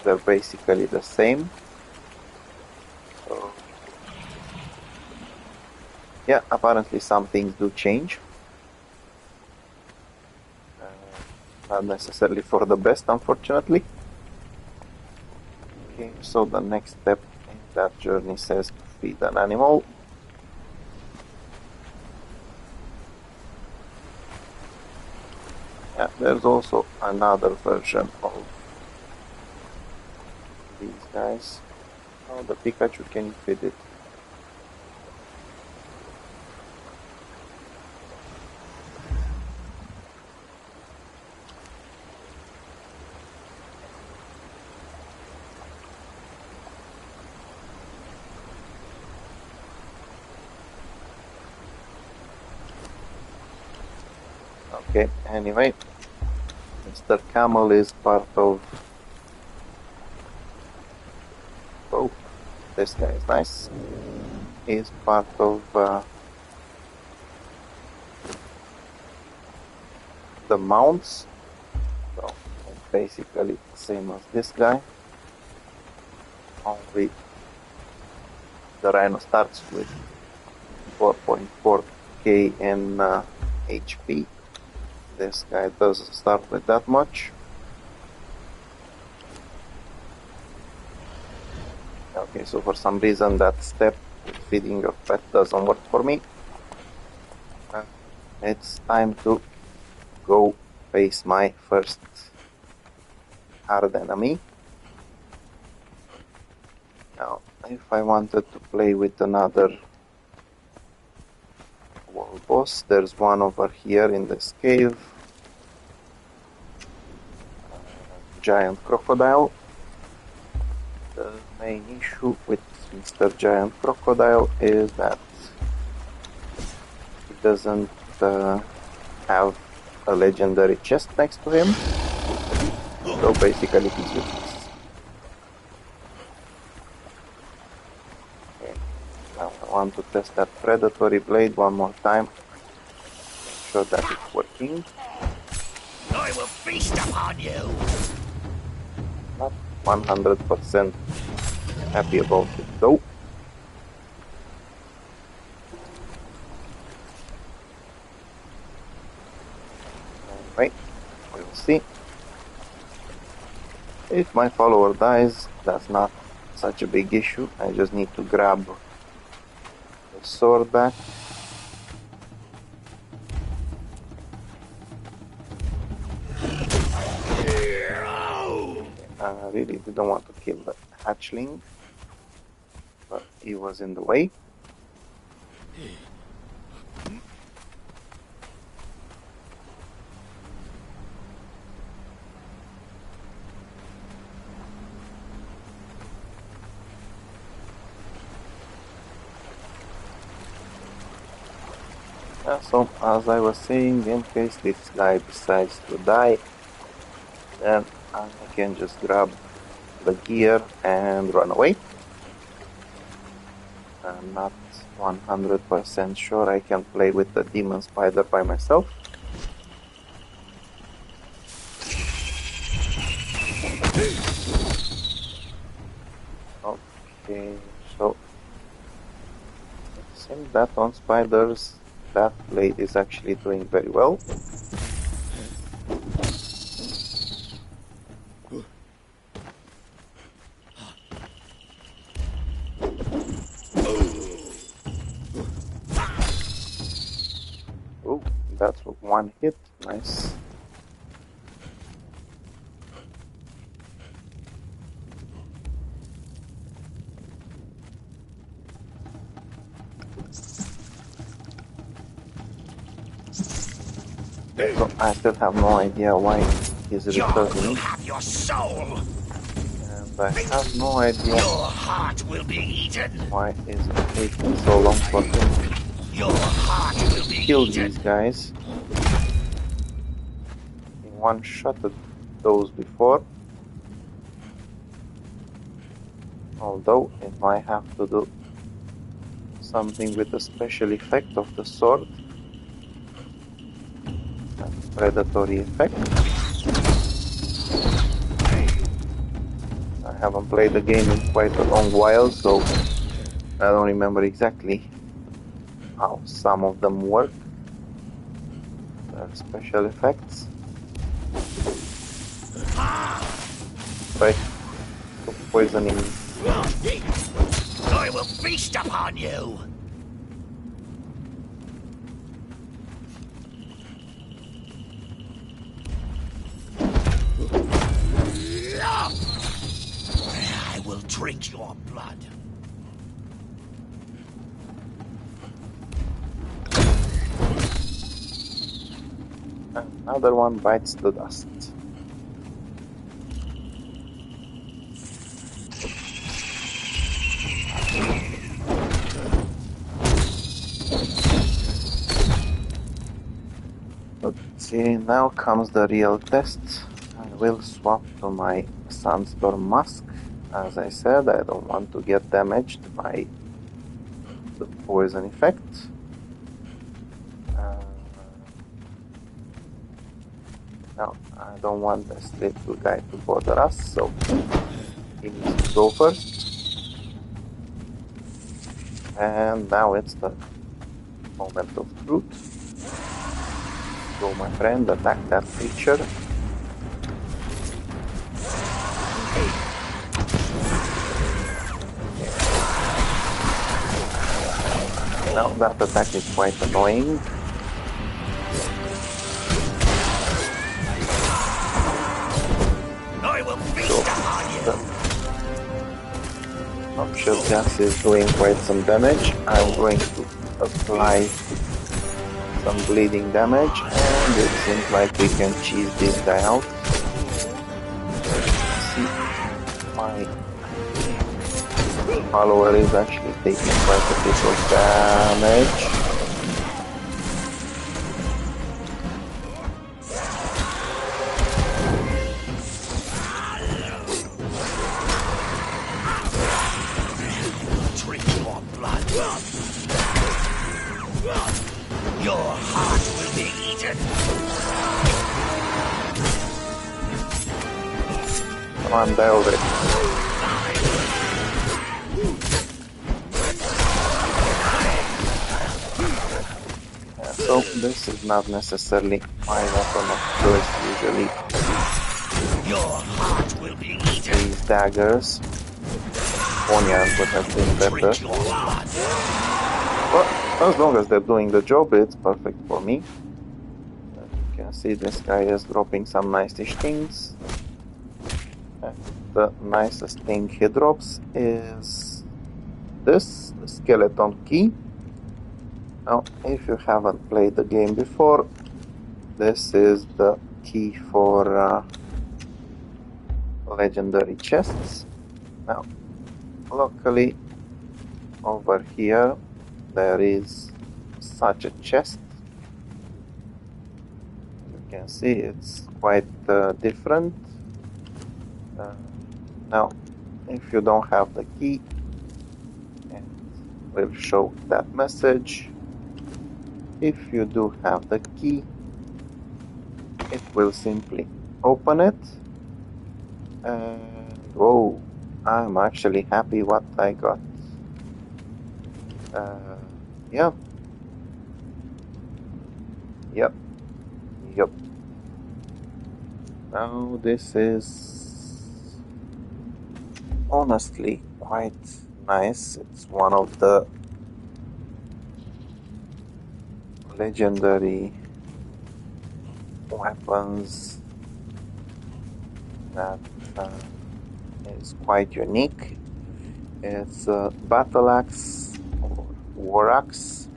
They're basically the same. So, yeah, apparently some things do change. Not necessarily for the best, unfortunately. Okay, so the next step in that journey says to feed an animal. Yeah, there's also another version of these guys. Oh, the Pikachu, can you feed it? Okay, anyway, Mr. Camel is part of... Oh, This guy is nice. He's part of the mounts. So it's basically the same as this guy. Only the Rhino starts with 4.4k in HP. This guy doesn't start with that much. Okay, so for some reason that step with feeding your pet doesn't work for me. It's time to go face my first hard enemy. Now, if I wanted to play with another world boss, there's one over here in this cave. Giant crocodile. The main issue with Mr. Giant Crocodile is that he doesn't have a legendary chest next to him. So basically he's useless. Okay. Now I want to test that predatory blade one more time. Make sure that it's working. I will feast upon you. Not 100% happy about it though. Anyway, we'll see. If my follower dies, that's not such a big issue. I just need to grab the sword back. I really didn't want to kill the hatchling, but he was in the way. So, as I was saying, in case this guy decides to die, then I can just grab the gear and run away. I'm not 100% sure I can play with the demon spider by myself. Okay, so it seems that on spiders that blade is actually doing very well. Oh, that's one hit, nice. So I still have no idea why he's returning. Have your soul. And I have no idea Your heart will be eaten. why is it taking so long for him Your heart will be to kill eaten. these guys. He one-shotted those before. Although it might have to do something with the special effect of the sword. Predatory effect. I haven't played the game in quite a long while, so I don't remember exactly how some of them work. There are special effects. Right. Poisoning. I will feast upon you. I will drink your blood. Another one bites the dust. Okay, now comes the real test. I will swap to my Sandstorm mask As I said, I don't want to get damaged by the poison effect. Now, I don't want this little guy to bother us, so he needs to go first. And now it's the moment of truth. Go, my friend, attack that creature. Now that attack is quite annoying. I will feast upon you. The noxious gas is doing quite some damage. I'm going to apply some bleeding damage, and it seems like we can cheese this guy out. See, my follower is actually taking quite a bit of damage. Drink your blood. Your heart will be eaten. Come on, die already. So this is not necessarily my weapon of choice usually. Your heart will be eaten. These daggers. Onyas would have been better. Drink your blood. But as long as they're doing the job, it's perfect for me. You can see this guy is dropping some nice-ish things. And the nicest thing he drops is this, the skeleton key. Now, if you haven't played the game before, this is the key for legendary chests. Now, luckily, over here, there is such a chest. You can see it's quite different. Now, if you don't have the key, it will show that message. If you do have the key, it will simply open it. And whoa, I'm actually happy what I got. Yep. Now this is honestly quite nice. It's one of the legendary weapons that is quite unique. It's a battle axe or war axe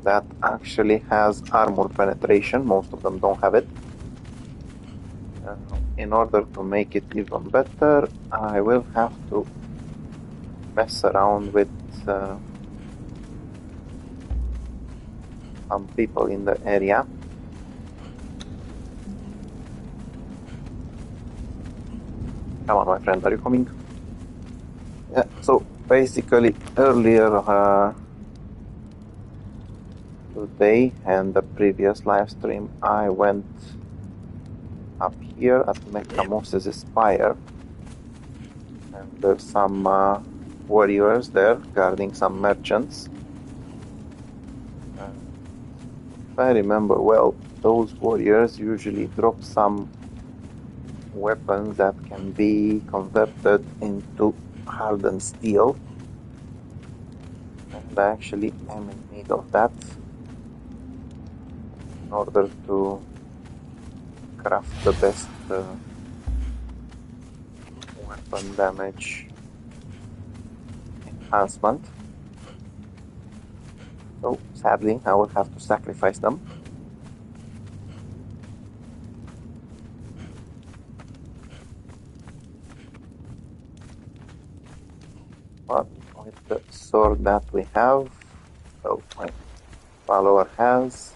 that actually has armor penetration. Most of them don't have it. In order to make it even better, I will have to mess around with some people in the area. Come on, my friend, are you coming? Yeah, so basically earlier today and the previous live stream, I went up here at Mechamoses' Spire, and there's some warriors there guarding some merchants. If I remember well, those warriors usually drop some weapons that can be converted into hardened steel, and I actually am in need of that in order to craft the best weapon damage enhancement. So sadly I will have to sacrifice them. But with the sword that we have, so my follower has,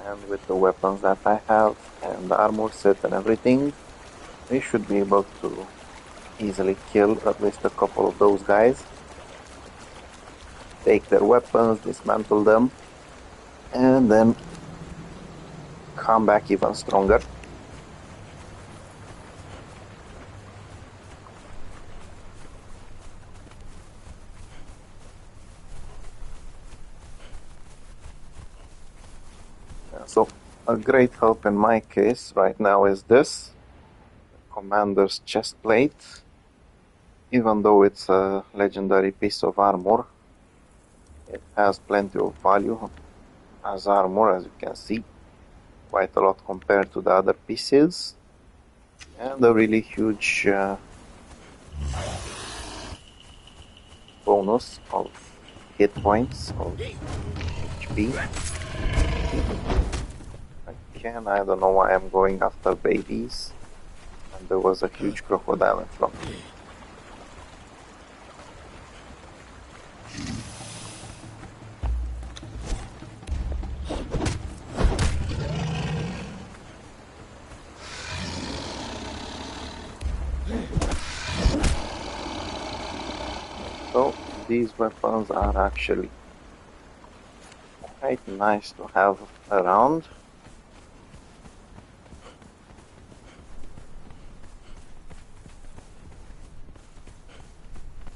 and with the weapons that I have, and the armor set and everything, we should be able to easily kill at least a couple of those guys. Take their weapons, dismantle them, and then come back even stronger. So a great help in my case right now is this Commander's chest plate. Even though it's a legendary piece of armor, it has plenty of value as armor, as you can see. Quite a lot compared to the other pieces. And a really huge bonus of hit points, of HP. Again, I don't know why I'm going after babies. And there was a huge crocodile in front of me. So these weapons are actually quite nice to have around.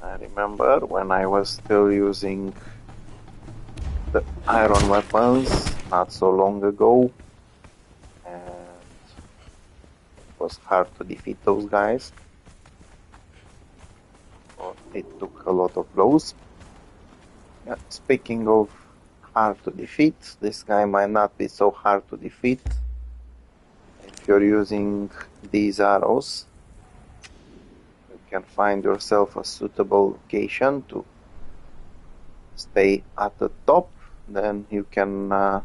I remember when I was still using the iron weapons not so long ago, and it was hard to defeat those guys. It took a lot of blows. Yeah, speaking of hard to defeat, this guy might not be so hard to defeat if you're using these arrows. You can find yourself a suitable location to stay at the top, then you can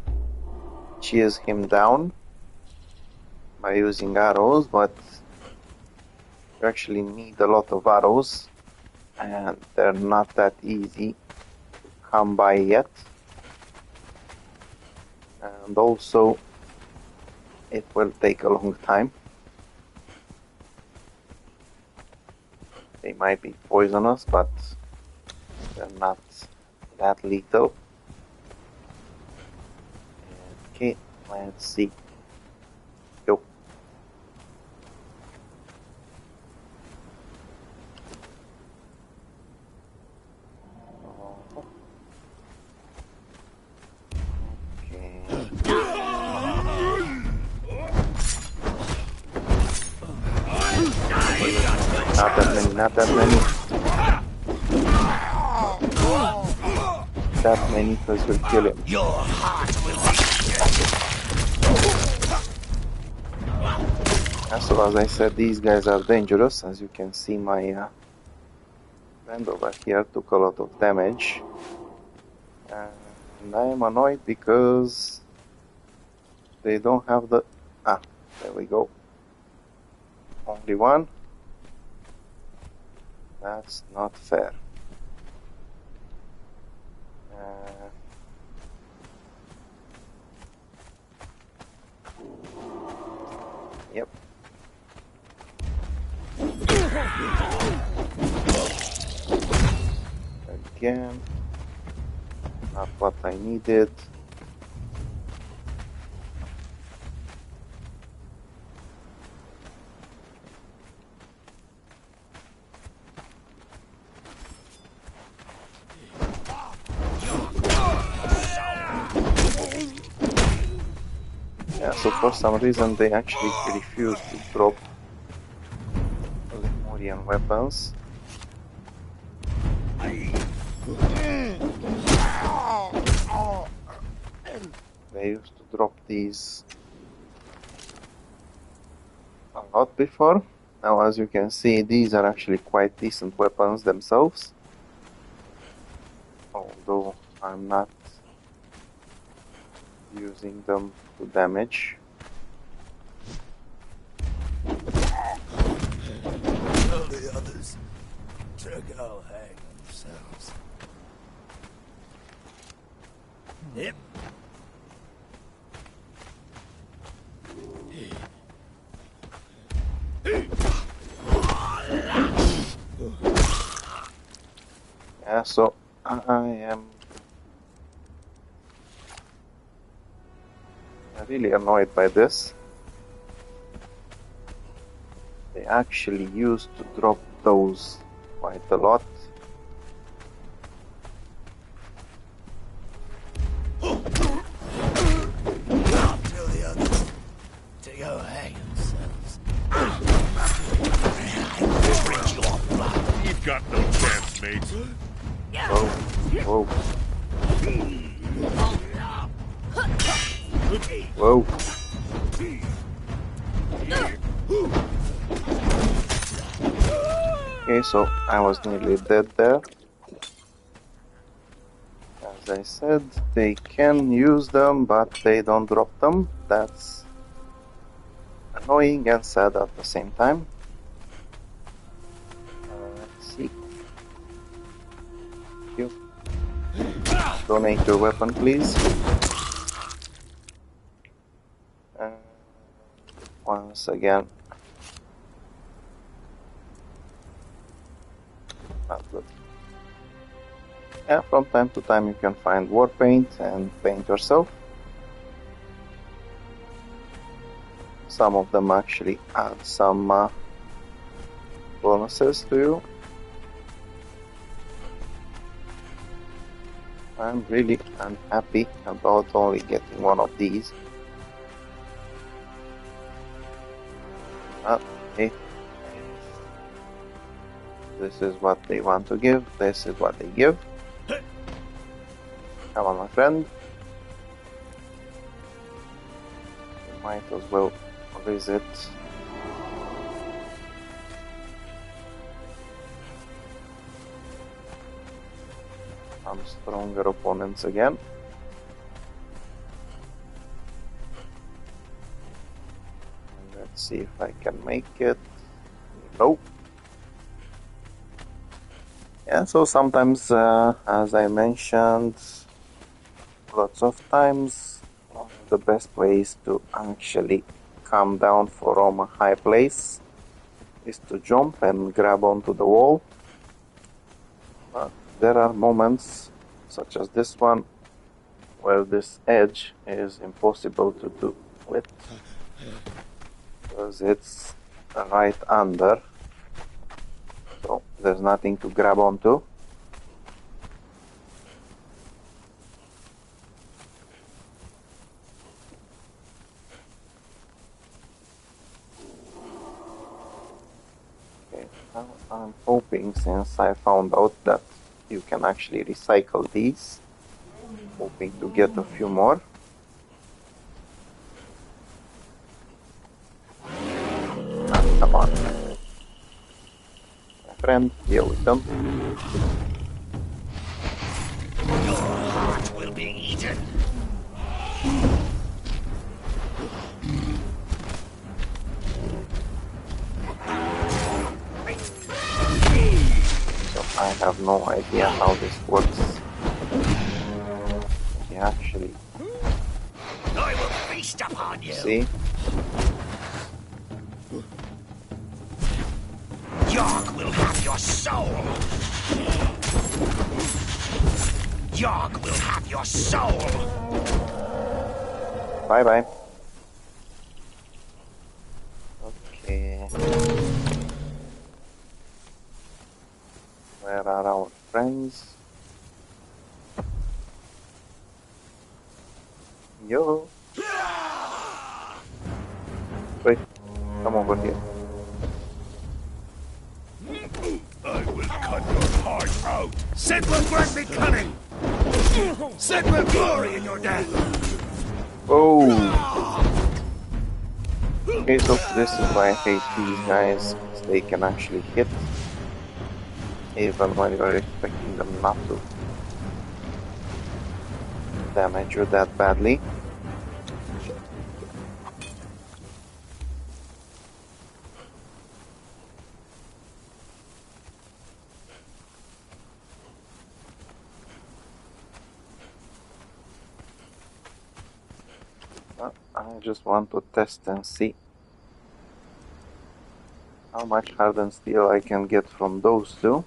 chase him down by using arrows, but you actually need a lot of arrows and they're not that easy to come by yet. And also it will take a long time. They might be poisonous, but they're not that lethal. Okay, let's see. Go. Okay. Not that many. That many, because we'll kill him. Your heart will be So as I said, these guys are dangerous. As you can see, my friend over here took a lot of damage. And I am annoyed because they don't have the... Ah, there we go. Only one. That's not fair. Yep. Again. Not what I needed. So for some reason they actually refuse to drop Lemurian weapons. They used to drop these a lot before. Now as you can see, these are actually quite decent weapons themselves. Although I'm not using them to damage. Tell the others to go hang themselves. Yep. So I am really annoyed by this. They actually used to drop those quite a lot. Tell the others to go hang themselves. I will drink your blood. You've got no chance, mate. Whoa. Whoa. Okay, so I was nearly dead there. As I said, they can use them, but they don't drop them. That's annoying and sad at the same time. Let's see. You donate your weapon, please. Once again, not good. Yeah, from time to time you can find war paint and paint yourself. Some of them actually add some bonuses to you. I'm really unhappy about only getting one of these. Okay. This is what they want to give. This is what they give. Come on, my friend. You might as well visit some stronger opponents again. And let's see if I can make it. Nope. Yeah, so sometimes, as I mentioned, lots of times, one of the best ways to actually come down from a high place is to jump and grab onto the wall. But there are moments, such as this one, where this edge is impossible to do with, because it's right under. So there's nothing to grab onto. Okay, now I'm hoping, since I found out that you can actually recycle these, hoping to get a few more. Come on. Friend, deal with them. Your heart will be eaten. So I have no idea how this works. He actually I will feast upon you. see. Yarg will have your soul. Yarg will have your soul. Bye bye. Okay. Where are our friends? Yo. Wait, come over here. I will cut your heart out. Sid will grant me cunning. Sid will glory in your death. Oh. Okay, so this is why I hate these guys. They can actually hit, even when you're expecting them not to damage you that badly. I just want to test and see how much hardened steel I can get from those two.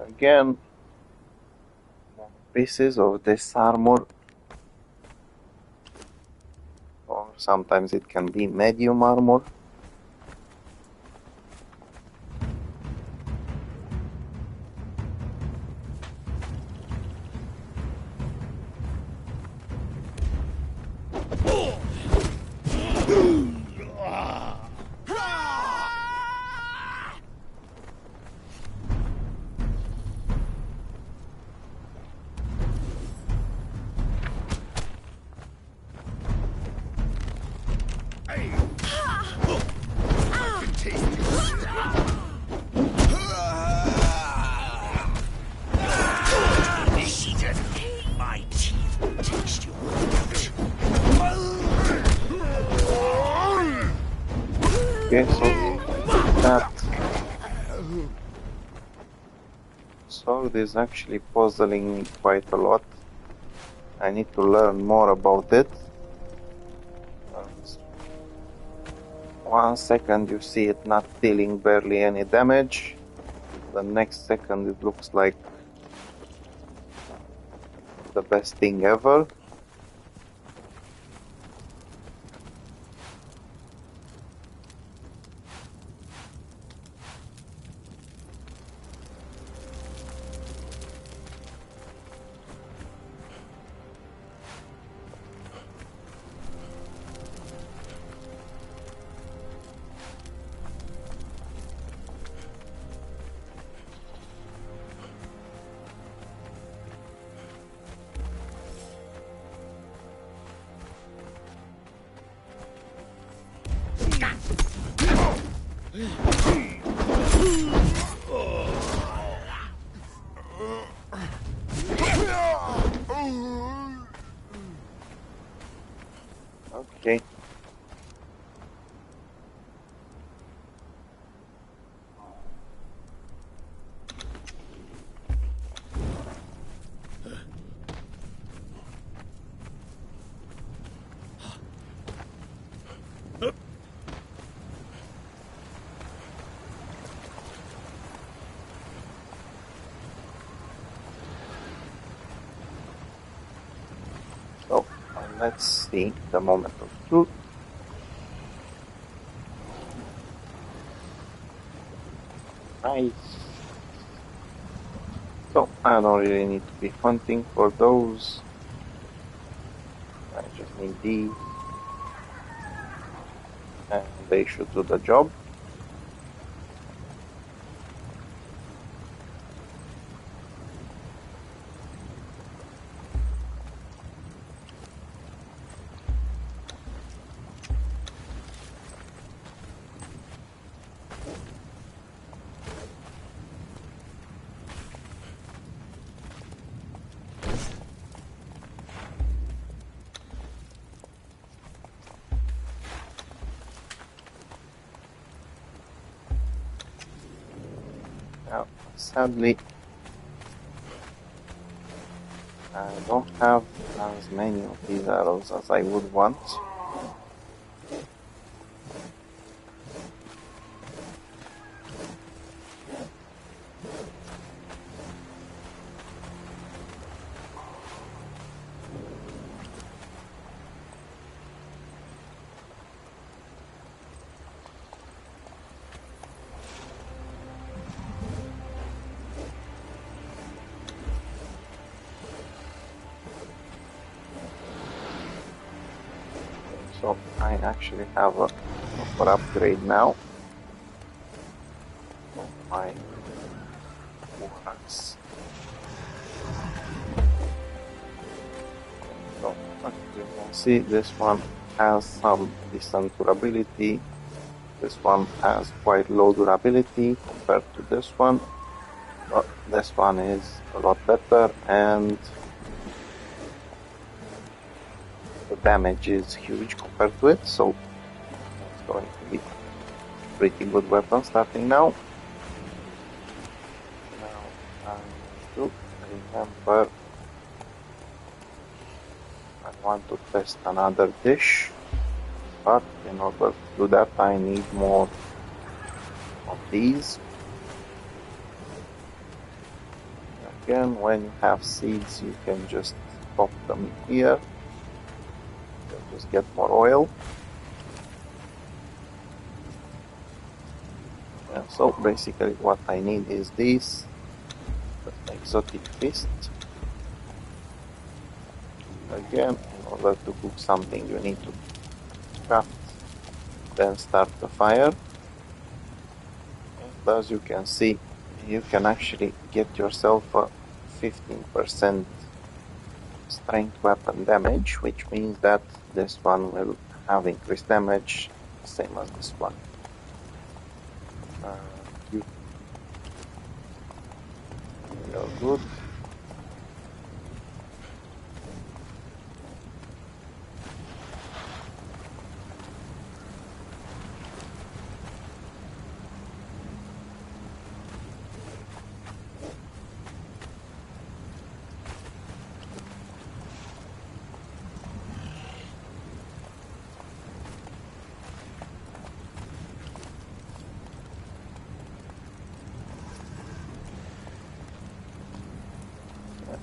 Again, more pieces of this armor, or sometimes it can be medium armor. Okay, so that sword is actually puzzling me quite a lot. I need to learn more about it. 1 second you see it not dealing barely any damage. The next second it looks like the best thing ever. Okay. So let's see the moment of truth. Nice. So I don't really need to be hunting for those. I just need these, and they should do the job. Now, sadly, I don't have as many of these arrows as I would want. So I actually have a proper upgrade now of my warrants. So as you can see, this one has some decent durability. This one has quite low durability compared to this one, but this one is a lot better, and the damage is huge compared to it, so it's going to be a pretty good weapon starting now. Now I need to remember I want to test another dish, but in order to do that I need more of these. Again, when you have seeds, you can just pop them here. You'll just get more oil. Yeah, so basically what I need is this, the exotic feast. Again, in order to cook something you need to craft, then start the fire. And as you can see, you can actually get yourself a 15% strength weapon damage, which means that this one will have increased damage, same as this one. You're good.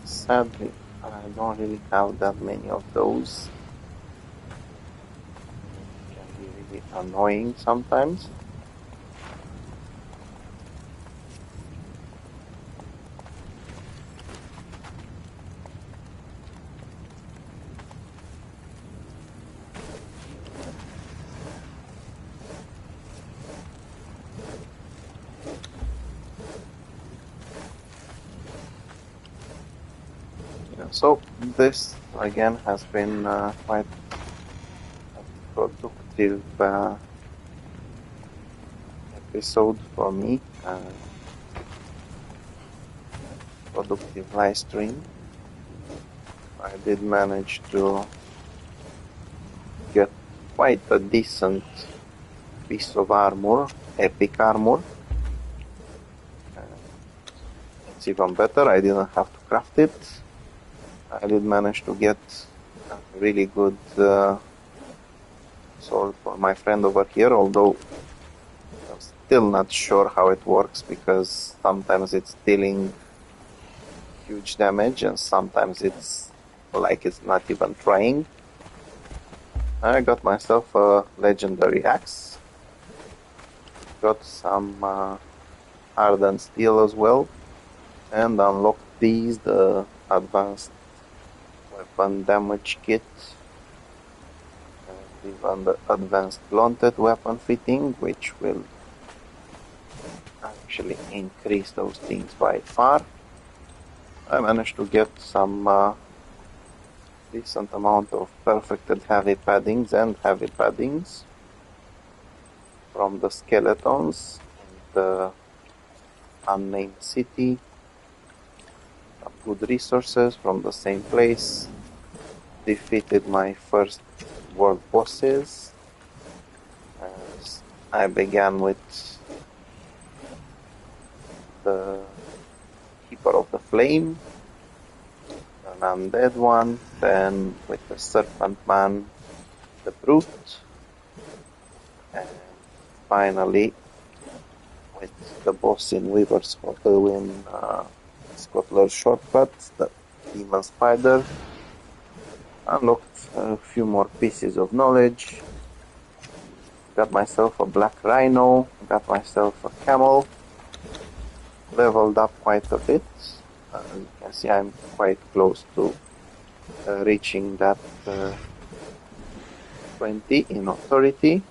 Sadly, I don't really have that many of those. It can be really annoying sometimes. So this again has been quite a productive episode for me, productive live stream. I did manage to get quite a decent piece of armor, epic armor. It's even better, I didn't have to craft it. I did manage to get a really good sword for my friend over here, although I'm still not sure how it works, because sometimes it's dealing huge damage and sometimes it's like it's not even trying. I got myself a legendary axe. Got some hardened steel as well, and unlocked these, the advanced weapon damage kit, and even the advanced blunted weapon fitting, which will actually increase those things by far. I managed to get some decent amount of perfected heavy paddings and heavy paddings from the skeletons in the Unnamed City. Some good resources from the same place. Defeated my first world bosses. As I began with the Keeper of the Flame, an undead one, then with the Serpent Man, the Brute, and finally with the boss in Weaver's in Scottler's Shortcut, the Demon Spider. Unlocked a few more pieces of knowledge. Got myself a black rhino, got myself a camel. Leveled up quite a bit. You can see I'm quite close to reaching that 20 in authority.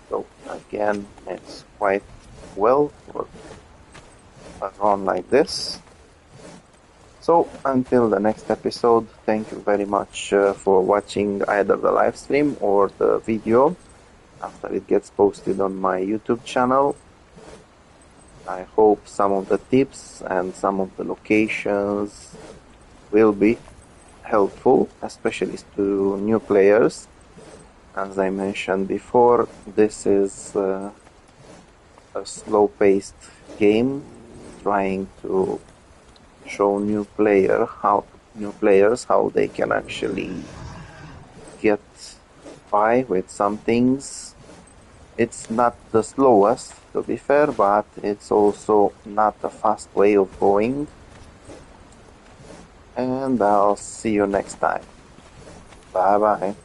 So again, it's quite well for a run like this. So until the next episode, thank you very much for watching either the live stream or the video after it gets posted on my YouTube channel. I hope some of the tips and some of the locations will be helpful, especially to new players. As I mentioned before, this is a slow-paced game trying to show new players how they can actually get by with some things. It's not the slowest, to be fair, but it's also not a fast way of going. and I'll see you next time. Bye bye.